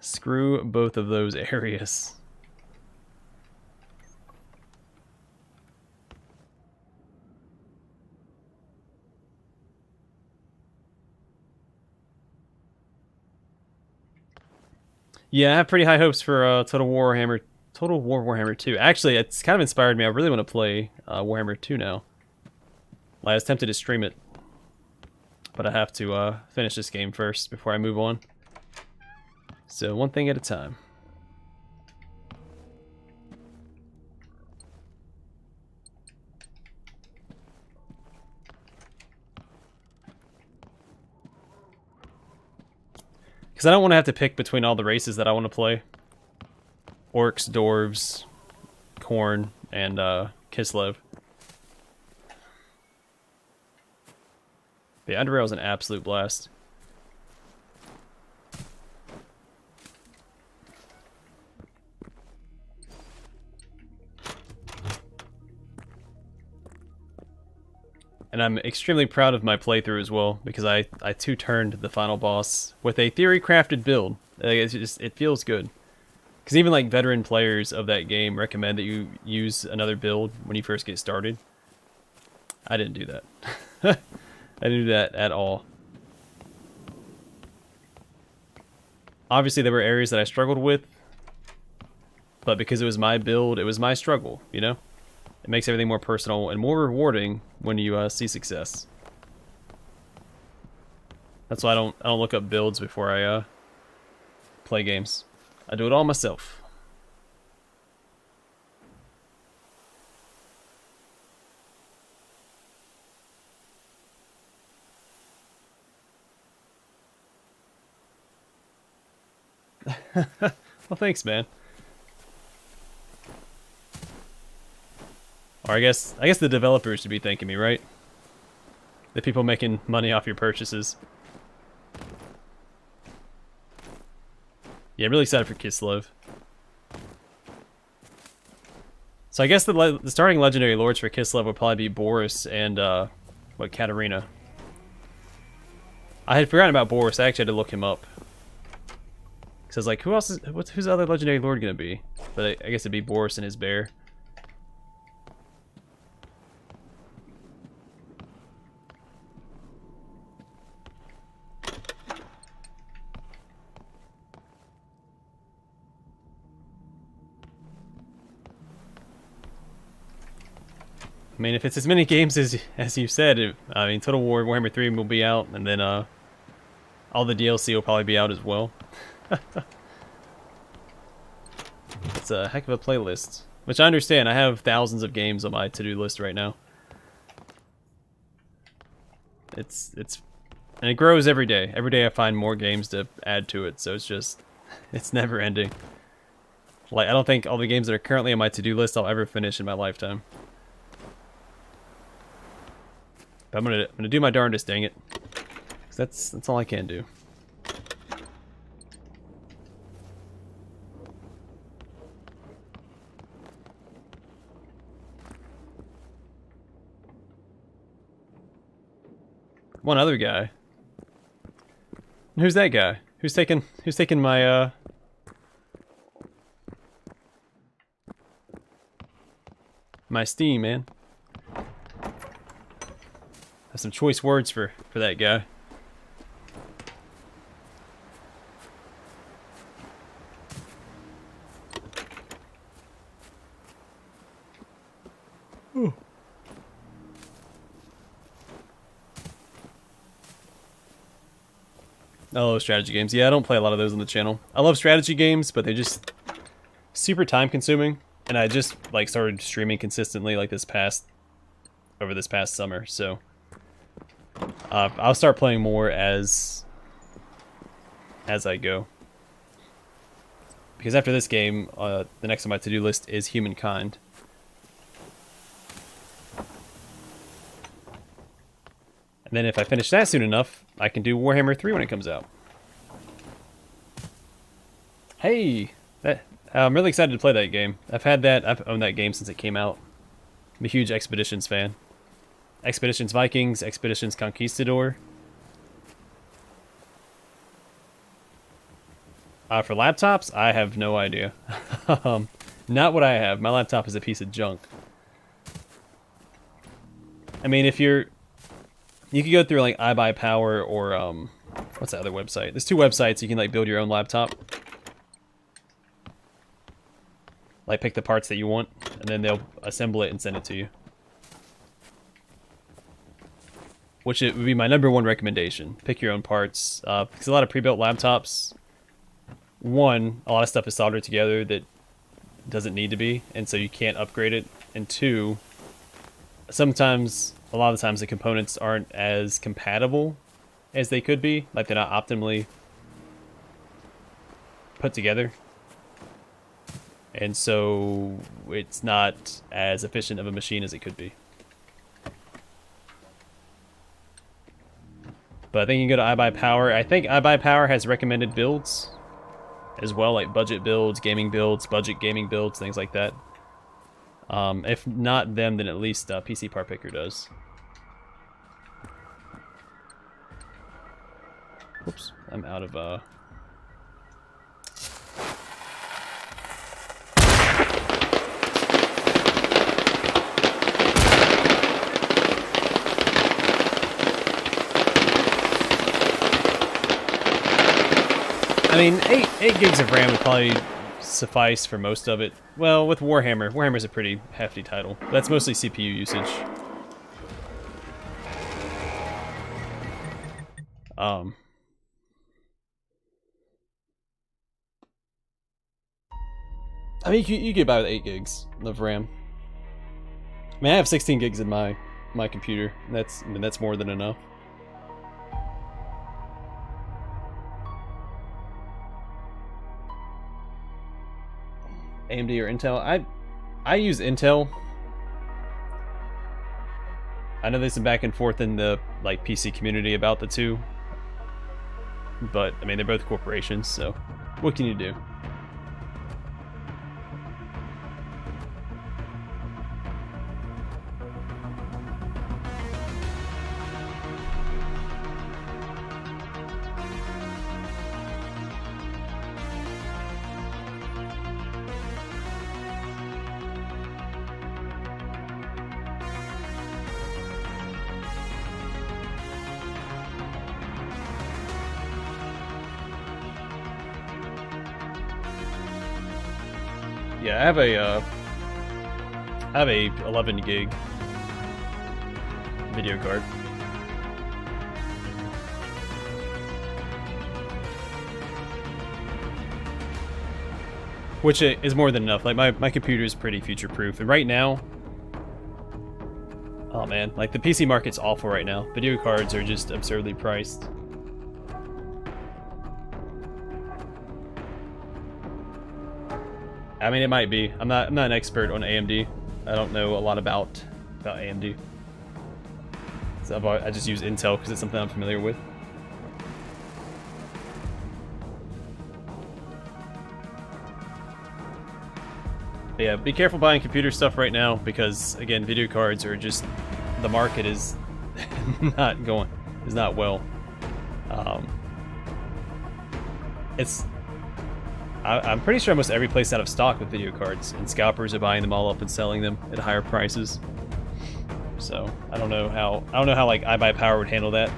Screw both of those areas. Yeah, I have pretty high hopes for Total War Warhammer 2. Actually, it's kind of inspired me. I really want to play Warhammer 2 now. I was tempted to stream it, but I have to finish this game first before I move on. So one thing at a time. Because I don't want to have to pick between all the races that I want to play. Orcs, Dwarves, Khorne, and Kislev. The Underrail is an absolute blast. And I'm extremely proud of my playthrough as well, because I two-turned the final boss with a theory-crafted build. It feels good. Because even like veteran players of that game recommend that you use another build when you first get started. I didn't do that. I didn't do that at all. Obviously there were areas that I struggled with, but because it was my build, it was my struggle, you know? It makes everything more personal and more rewarding when you see success. That's why I don't look up builds before I play games. I do it all myself. Well, thanks, man. Or I guess the developers should be thanking me, right? The people making money off your purchases. Yeah, I'm really excited for Kislev. So I guess the starting legendary lords for Kislev would probably be Boris and Katarina. I had forgotten about Boris. I actually had to look him up. Because I was like, who's the other legendary lord gonna be? But I guess it'd be Boris and his bear. I mean, if it's as many games as you said, I mean, Total War Warhammer 3 will be out, and then all the DLC will probably be out as well. It's a heck of a playlist, which I understand. I have thousands of games on my to-do list right now. And it grows every day. Every day I find more games to add to it, so it's never ending. Like, I don't think all the games that are currently on my to-do list I'll ever finish in my lifetime. But I'm gonna do my darndest, dang it. 'Cause that's all I can do. One other guy. Who's that guy? Who's taking my my Steam, man? Have some choice words for that guy. Ooh. I love strategy games. Yeah, I don't play a lot of those on the channel. I love strategy games, but they're just super time consuming. and I just like started streaming consistently like over this past summer. So I'll start playing more as I go. Because after this game, the next on my to-do list is Humankind. And then if I finish that soon enough, I can do Warhammer 3 when it comes out. Hey! I'm really excited to play that game. I've owned that game since it came out. I'm a huge Expeditions fan. Expeditions Vikings, Expeditions Conquistador. For laptops, I have no idea. Not what I have. My laptop is a piece of junk. I mean, you could go through like iBuyPower or what's that other website? There's two websites you can like build your own laptop. Like pick the parts that you want, and then they'll assemble it and send it to you. Which it would be my #1 recommendation. Pick your own parts. Because a lot of pre-built laptops, one, a lot of stuff is soldered together that doesn't need to be, and so you can't upgrade it. And two, a lot of the times the components aren't as compatible as they could be. Like they're not optimally put together. And so it's not as efficient of a machine as it could be. But I think you can go to iBuyPower. I think iBuyPower has recommended builds as well, like budget builds, gaming builds, budget gaming builds, things like that. If not them, then at least PC Part Picker does. Whoops, I'm out of... I mean, 8 gigs of RAM would probably suffice for most of it. Well, with Warhammer's a pretty hefty title. That's mostly CPU usage. I mean, you get by with 8 gigs of RAM. I mean, I have 16 gigs in my computer. That's more than enough. AMD or Intel? I use Intel. I know there's some back and forth in the like PC community about the two, but I mean they're both corporations, so what can you do? Yeah, I have a 11 gig video card. Which is more than enough. Like my computer is pretty future proof, and right now, oh man, like the PC market's awful right now. Video cards are just absurdly priced. I mean, it might be. I'm not an expert on AMD. I don't know a lot about AMD. So I just use Intel because it's something I'm familiar with. But yeah, be careful buying computer stuff right now because again, video cards are just, the market is not well. I'm pretty sure almost every place out of stock with video cards, and scalpers are buying them all up and selling them at higher prices. So I don't know how like iBuyPower would handle that.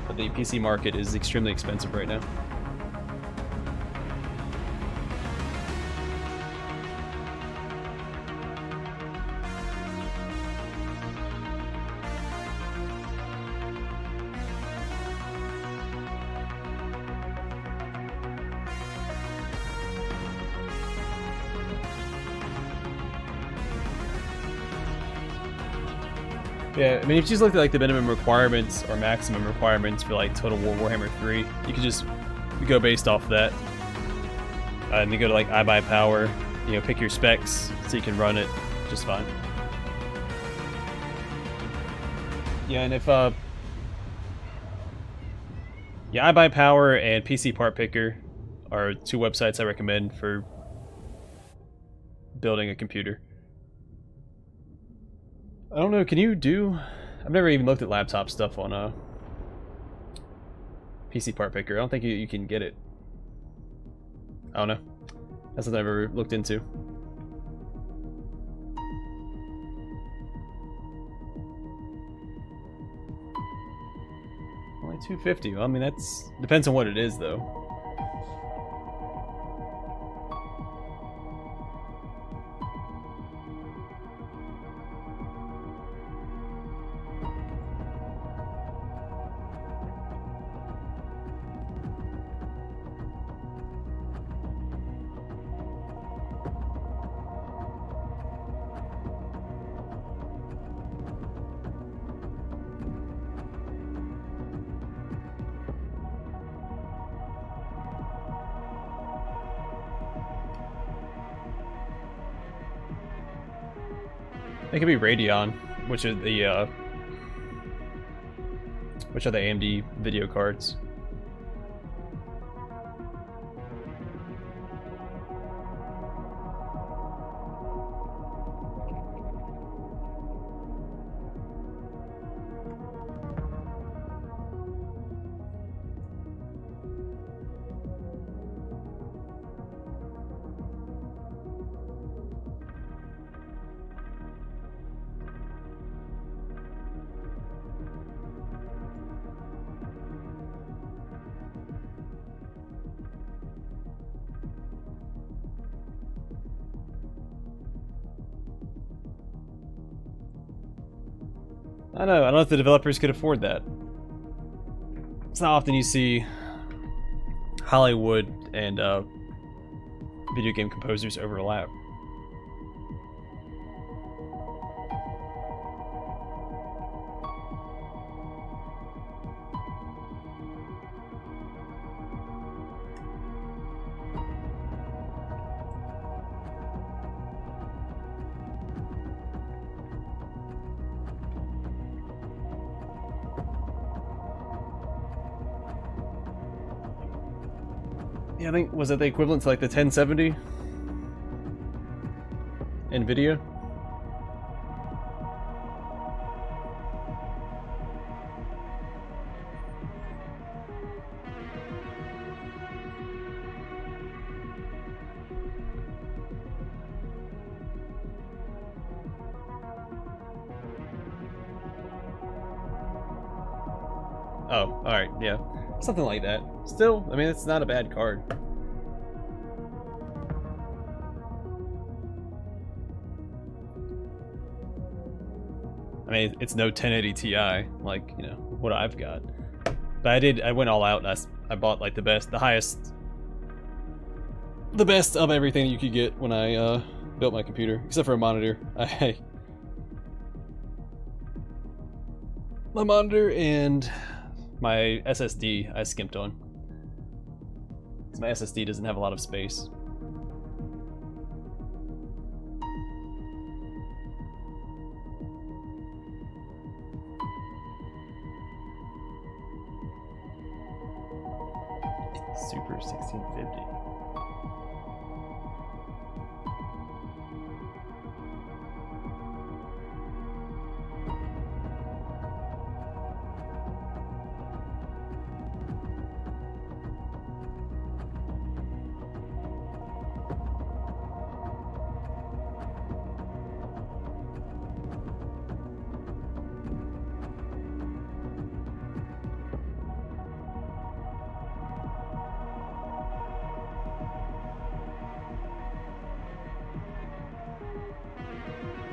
But the PC market is extremely expensive right now. Yeah, I mean, if you just looked at like the minimum requirements or maximum requirements for like Total War Warhammer 3, you could just go based off that. And then go to like iBuyPower, you know, pick your specs so you can run it just fine. Yeah, and if yeah, iBuyPower and PC Part Picker are two websites I recommend for building a computer. I don't know, can you do... I've never even looked at laptop stuff on PC Part Picker. I don't think you can get it. I don't know. That's something I've ever looked into. Only $250. Well, I mean, that's... depends on what it is, though. It could be Radeon, which are the AMD video cards. I don't know if the developers could afford that. It's not often you see Hollywood and video game composers overlap. Yeah, I think, was that the equivalent to like the 1070 NVIDIA? Oh, alright, yeah. Something like that. Still, I mean, it's not a bad card. I mean, it's no 1080 Ti, like, you know, what I've got. But I went all out and I bought, like, the best of everything you could get when I, built my computer. Except for a monitor. My monitor and my SSD I skimped on. Because my SSD doesn't have a lot of space. Super 1650.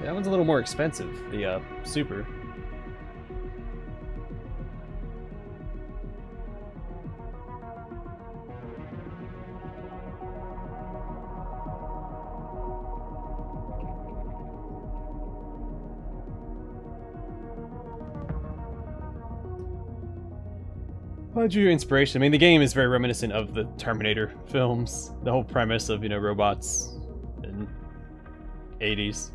That one's a little more expensive, the Super. What drew your inspiration? I mean, the game is very reminiscent of the Terminator films. The whole premise of, you know, robots in 80s.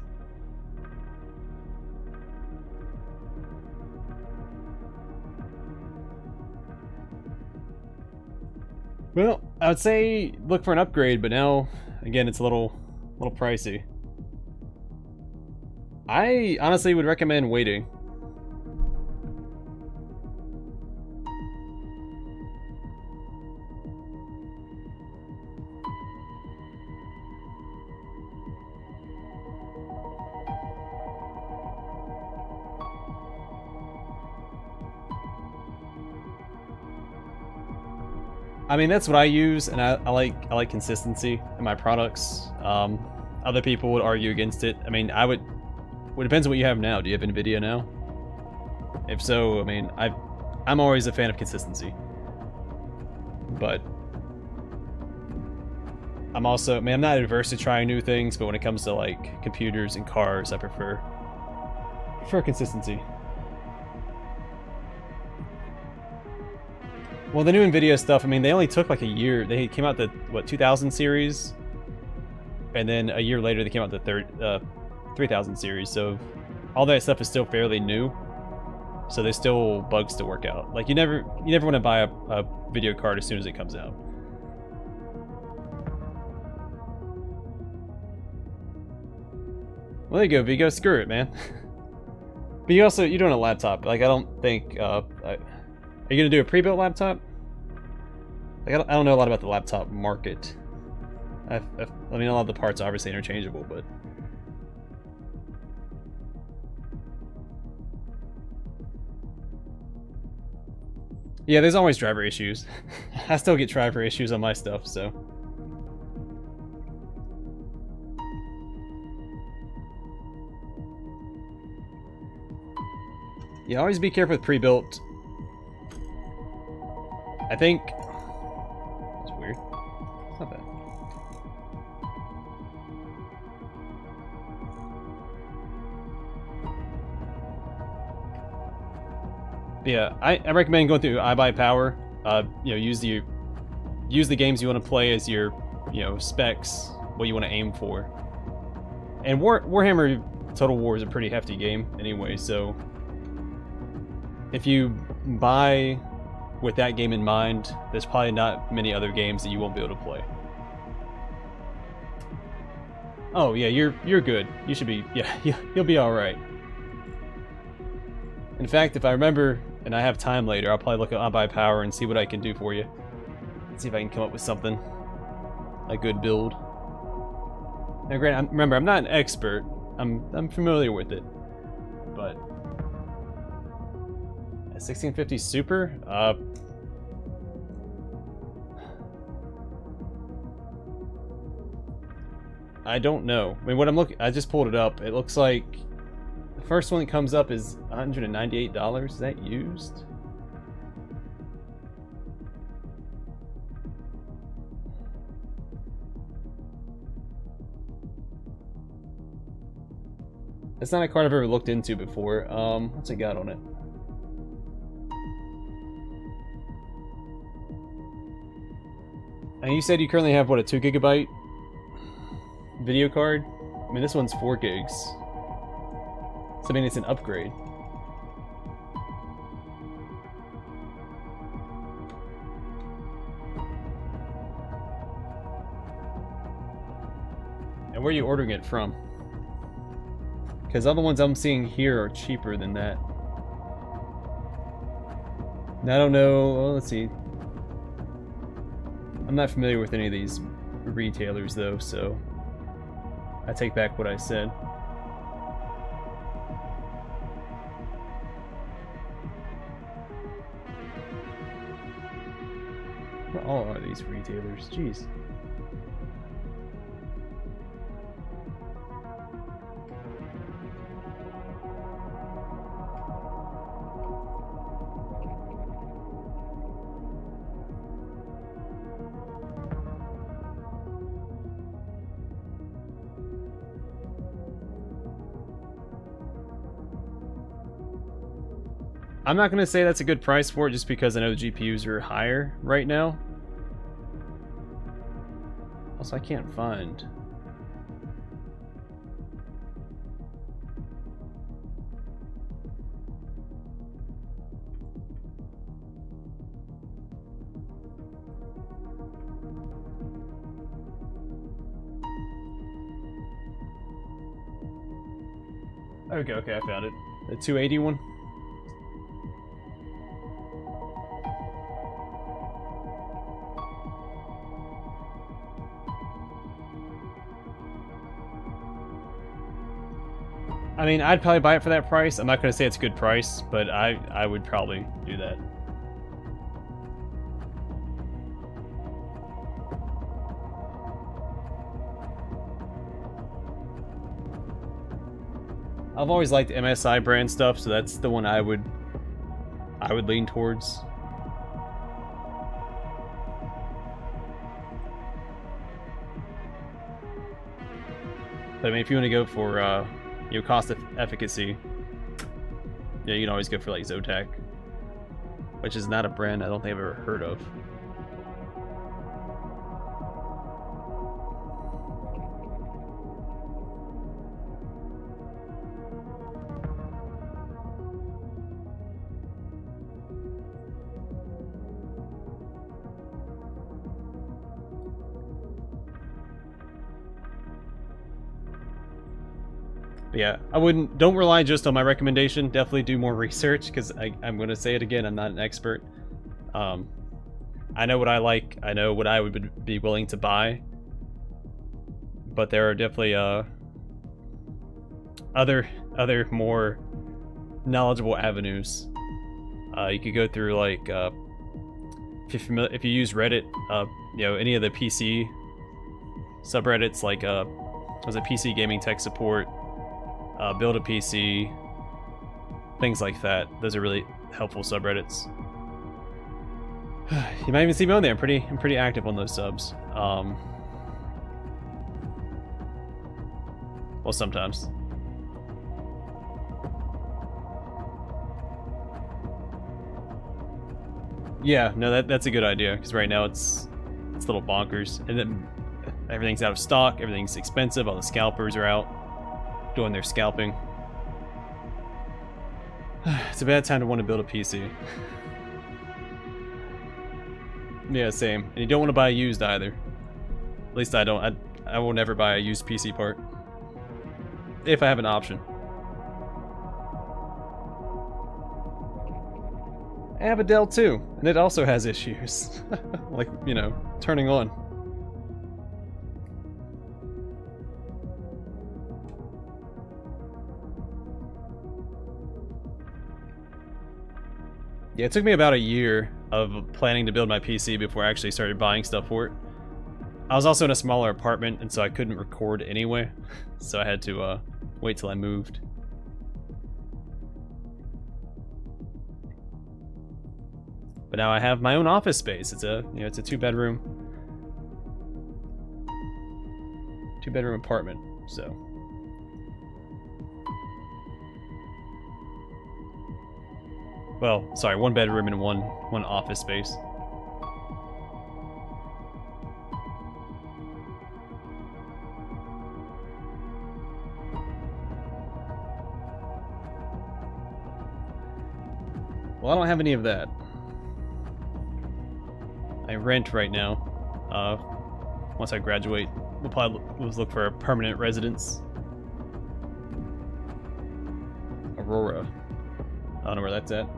Well, I would say look for an upgrade, but now, again, it's a little pricey. I honestly would recommend waiting. I mean, that's what I use, and I like consistency in my products. Other people would argue against it. I mean, I would. Well, it depends on what you have now. Do you have NVIDIA now? If so, I mean, I'm always a fan of consistency. But I'm also, I mean, I'm not adverse to trying new things, but when it comes to like computers and cars, I prefer consistency. Well, the new NVIDIA stuff, I mean, they only took like a year. They came out the, what, 2000 series? And then a year later, they came out the 3000 series. So all that stuff is still fairly new. So there's still bugs to work out. Like, you never want to buy a video card as soon as it comes out. Well, there you go, Vigo. Screw it, man. But you don't have a laptop. Like, I don't think... are you going to do a pre-built laptop? Like, I don't know a lot about the laptop market. I mean, a lot of the parts are obviously interchangeable, but... Yeah, there's always driver issues. I still get driver issues on my stuff, so... Yeah, always be careful with pre-built. I think... That's weird. It's not bad. But yeah, I recommend going through iBuyPower. You know, use the games you want to play as your, you know, specs, what you want to aim for. And Warhammer Total War is a pretty hefty game anyway, so if you buy with that game in mind, there's probably not many other games that you won't be able to play. Oh yeah, you're good. You should be, yeah, you'll be all right. In fact, if I remember and I have time later, I'll probably look at iBuyPower and see what I can do for you. See if I can come up with something, a good build. Now, granted, remember, I'm not an expert. I'm familiar with it, but a 1650 Super. I don't know. I mean, what I'm looking, I just pulled it up. It looks like the first one that comes up is $198. Is that used? It's not a card I've ever looked into before. What's it got on it? And you said you currently have, what, a 2 GB video card? I mean, this one's 4 gigs. So, I mean, it's an upgrade. And where are you ordering it from? Because other ones I'm seeing here are cheaper than that. And I don't know, well, let's see. I'm not familiar with any of these retailers though, so I take back what I said. What all are these retailers? Jeez. I'm not gonna say that's a good price for it just because I know the GPUs are higher right now. Also, I can't find. Okay, I found it. The 280 one. I mean, I'd probably buy it for that price. I'm not going to say it's a good price, but I would probably do that. I've always liked MSI brand stuff, so that's the one I would lean towards. But I mean, if you want to go for cost efficacy, yeah, you can always go for like Zotac, which is not a brand I don't think I've ever heard of. But yeah, don't rely just on my recommendation. Definitely do more research, because I'm going to say it again, I'm not an expert. I know what I like, I know what I would be willing to buy, but there are definitely other more knowledgeable avenues. You could go through, like, if you use Reddit, any of the PC subreddits, like was it PC Gaming Tech Support, Build a PC, things like that. Those are really helpful subreddits. You might even see me on there. I'm pretty active on those subs. Well, sometimes. Yeah, no, that's a good idea, because right now it's a little bonkers, and then everything's out of stock, everything's expensive, all the scalpers are out doing their scalping. It's a bad time to want to build a PC. Yeah, same. And you don't want to buy a used either. At least I don't. I will never buy a used PC part. If I have an option. I have a Dell too, and it also has issues. Like, turning on. Yeah, it took me about a year of planning to build my PC before I actually started buying stuff for it. I was also in a smaller apartment, and so I couldn't record anyway, so I had to wait till I moved. But now I have my own office space. It's a it's a two-bedroom apartment, so. Well, sorry, one bedroom and one office space. Well, I don't have any of that. I rent right now. Once I graduate, we'll probably look for a permanent residence. Aurora. I don't know where that's at.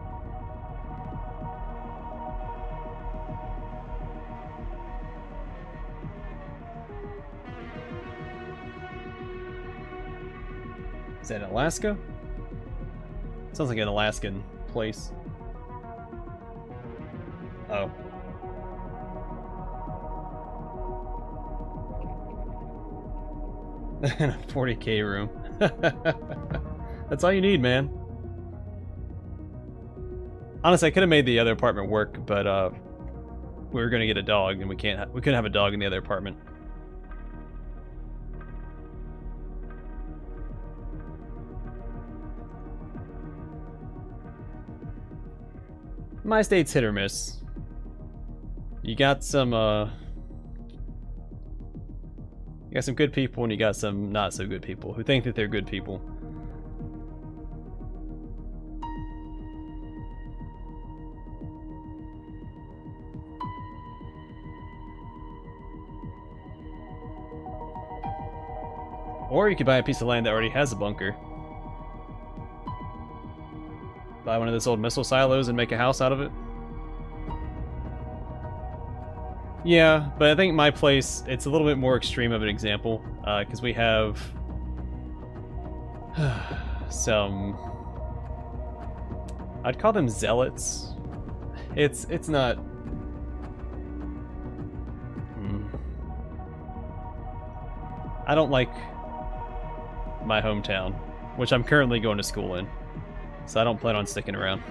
Is that Alaska? Sounds like an Alaskan place. Oh. And a 40K room. That's all you need, man. Honestly, I could have made the other apartment work, but we were gonna get a dog, and we couldn't have a dog in the other apartment. My state's hit or miss. You got some good people and you got some not so good people who think that they're good people. Or you could buy a piece of land that already has a bunker. Buy one of those old missile silos and make a house out of it. Yeah, but I think my place, it's a little bit more extreme of an example, because we have some, I'd call them zealots. It's not. I don't like my hometown, which I'm currently going to school in, so I don't plan on sticking around.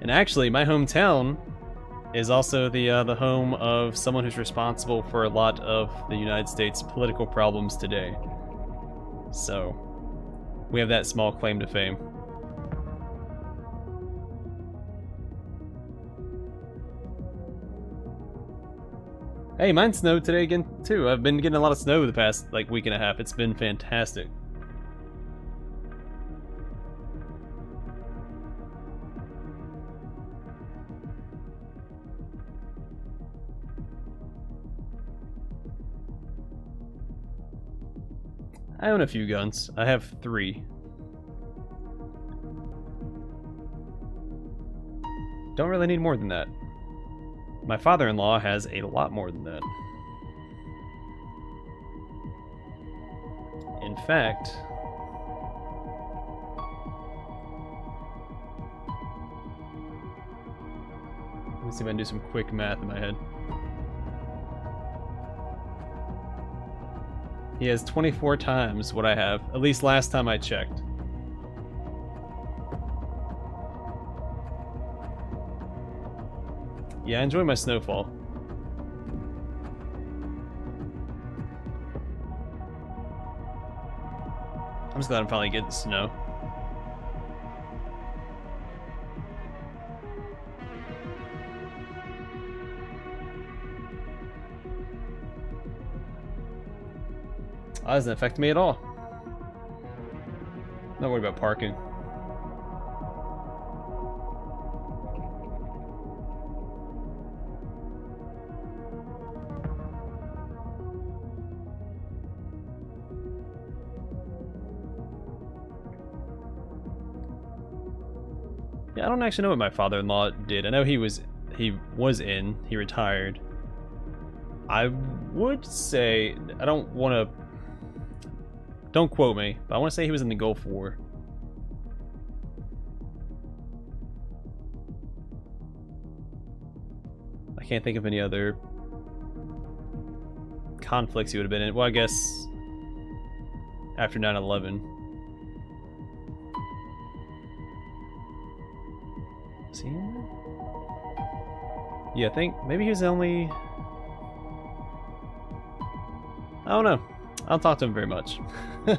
And actually, my hometown is also the home of someone who's responsible for a lot of the United States political problems today. So, we have that small claim to fame. Hey, mine snowed today again, too. I've been getting a lot of snow the past, like, week and a half. It's been fantastic. I own a few guns. I have 3. Don't really need more than that. My father-in-law has a lot more than that. In fact, let me see if I can do some quick math in my head. He has 24 times what I have, at least last time I checked. Yeah, I enjoy my snowfall. I'm just glad I'm finally getting snow. That doesn't affect me at all. Not worried about parking. Yeah, I don't actually know what my father-in-law did. I know he retired. I would say, I don't want to, don't quote me, but I want to say he was in the Gulf War. I can't think of any other conflicts he would have been in. Well, I guess after 9/11. Was he in there? Yeah, I think maybe he was only... I don't know. I don't talk to him very much. He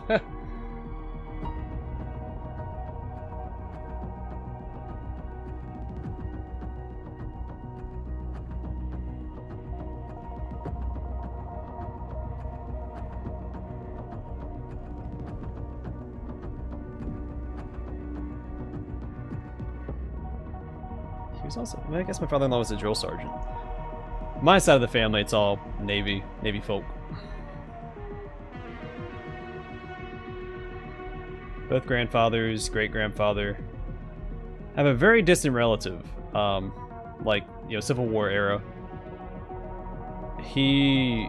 was also... I guess my father-in-law was a drill sergeant. My side of the family, it's all Navy folk. Both grandfathers, great-grandfather. I have a very distant relative, like, you know, Civil War era. He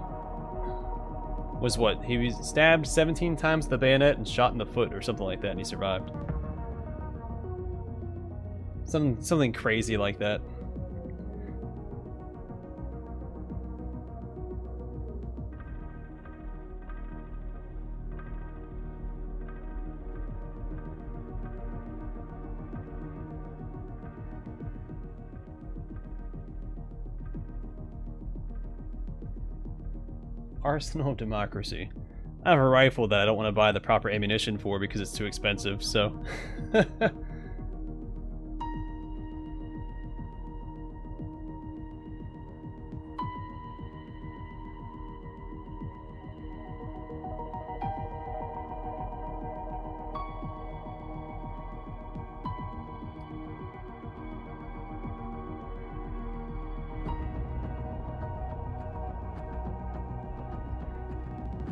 was what? He was stabbed 17 times with the bayonet and shot in the foot or something like that, and he survived. Something crazy like that. Arsenal of Democracy. I have a rifle that I don't want to buy the proper ammunition for because it's too expensive, so...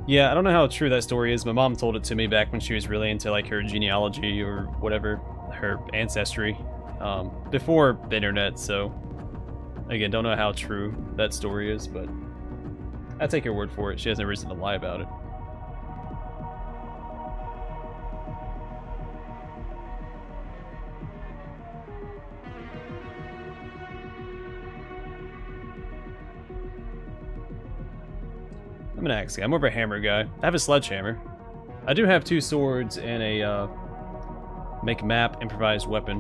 Yeah, I don't know how true that story is. My mom told it to me back when she was really into like her genealogy or whatever, her ancestry, before the internet. So, again, don't know how true that story is, but I take her word for it. She has no reason to lie about it. I'm an axe guy. I'm more of a hammer guy. I have a sledgehammer. I do have 2 swords and a make map improvised weapon.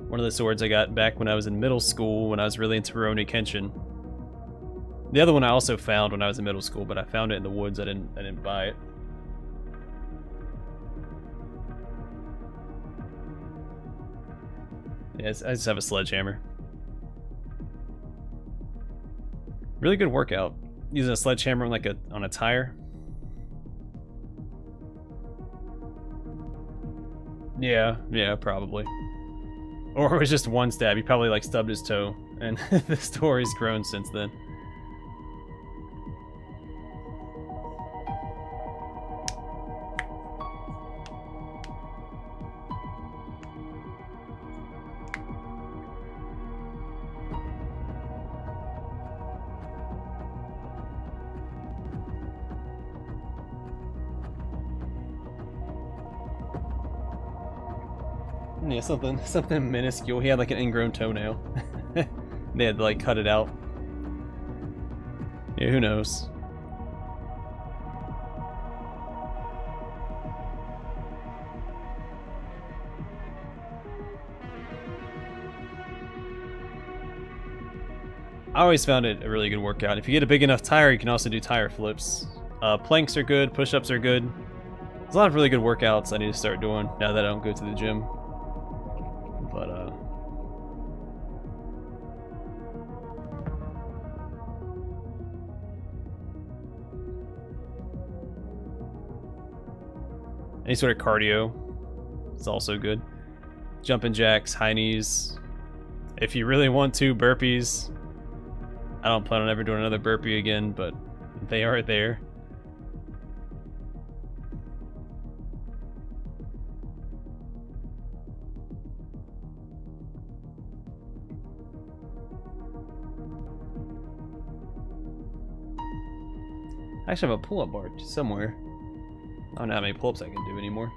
One of the swords I got back when I was in middle school when I was really into Rurouni Kenshin. The other one I also found when I was in middle school, but I found it in the woods. I didn't buy it. Yes, I just have a sledgehammer. Really good workout. Using a sledgehammer on like on a tire. Yeah, probably. Or it was just one stab. He probably like stubbed his toe, and the story's grown since then. Yeah, something minuscule. He had like an ingrown toenail. They had to like cut it out. Yeah, who knows? I always found it a really good workout. If you get a big enough tire, you can also do tire flips. Planks are good, push-ups are good. There's a lot of really good workouts I need to start doing now that I don't go to the gym. But, any sort of cardio is also good. Jumping jacks, high knees. If you really want to, burpees. I don't plan on ever doing another burpee again, but they are there. I actually have a pull-up bar somewhere. I don't know how many pull-ups I can do anymore.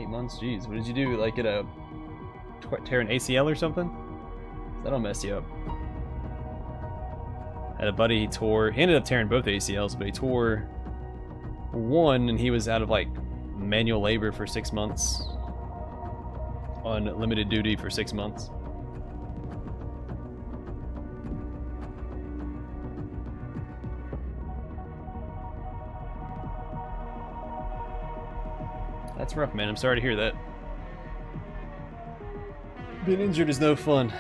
Months, jeez. What did you do? Like, tear an ACL or something? That'll mess you up. Had a buddy, he ended up tearing both ACLs, but he tore one and he was out of like manual labor for 6 months. On limited duty for 6 months. That's rough, man. I'm sorry to hear that. Being injured is no fun.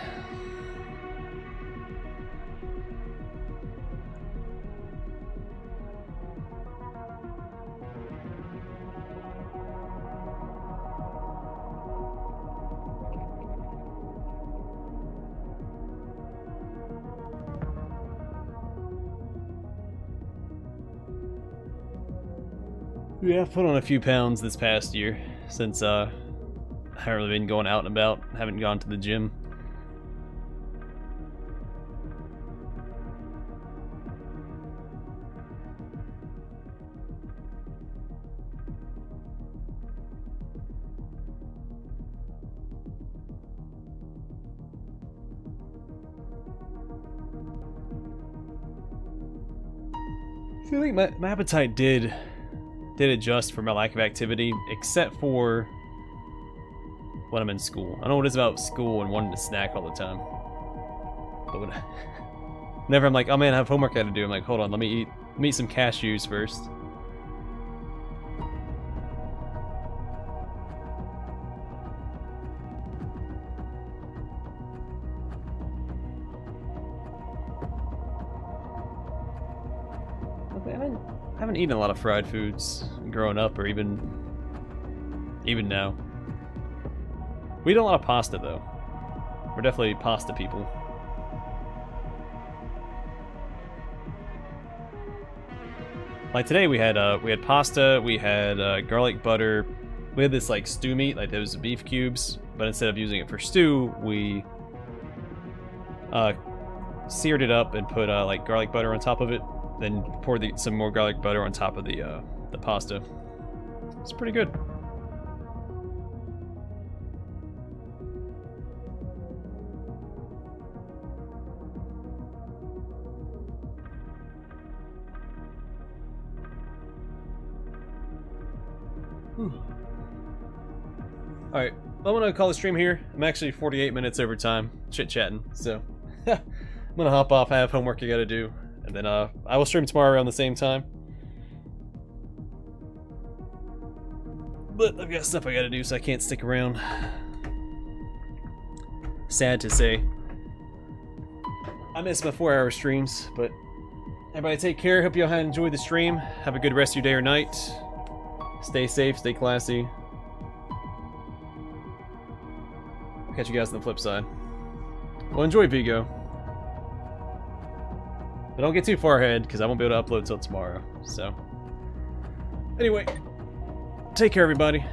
Yeah, I've put on a few pounds this past year since I haven't really been going out and about, haven't gone to the gym. I feel like my appetite did did adjust for my lack of activity, except for when I'm in school. I don't know what it is about school and wanting to snack all the time. But whenever I'm like, oh man, I have homework I gotta do, I'm like, hold on, let me eat some cashews first. I haven't eaten a lot of fried foods growing up, or even now. We eat a lot of pasta though. We're definitely pasta people. Like today we had pasta, we had garlic butter, we had this like stew meat, like those beef cubes, but instead of using it for stew, we seared it up and put like garlic butter on top of it. Then pour some more garlic butter on top of the pasta. It's pretty good. Alright, I'm gonna call the stream here. I'm actually 48 minutes over time, chit-chatting, so I'm gonna hop off. I have homework I gotta do. And then I will stream tomorrow around the same time. But I've got stuff I gotta do, so I can't stick around. Sad to say. I miss my 4-hour streams, but everybody take care. Hope you all enjoyed the stream. Have a good rest of your day or night. Stay safe, stay classy. I'll catch you guys on the flip side. Well, enjoy Vigo. But don't get too far ahead, because I won't be able to upload till tomorrow. So, anyway, take care, everybody.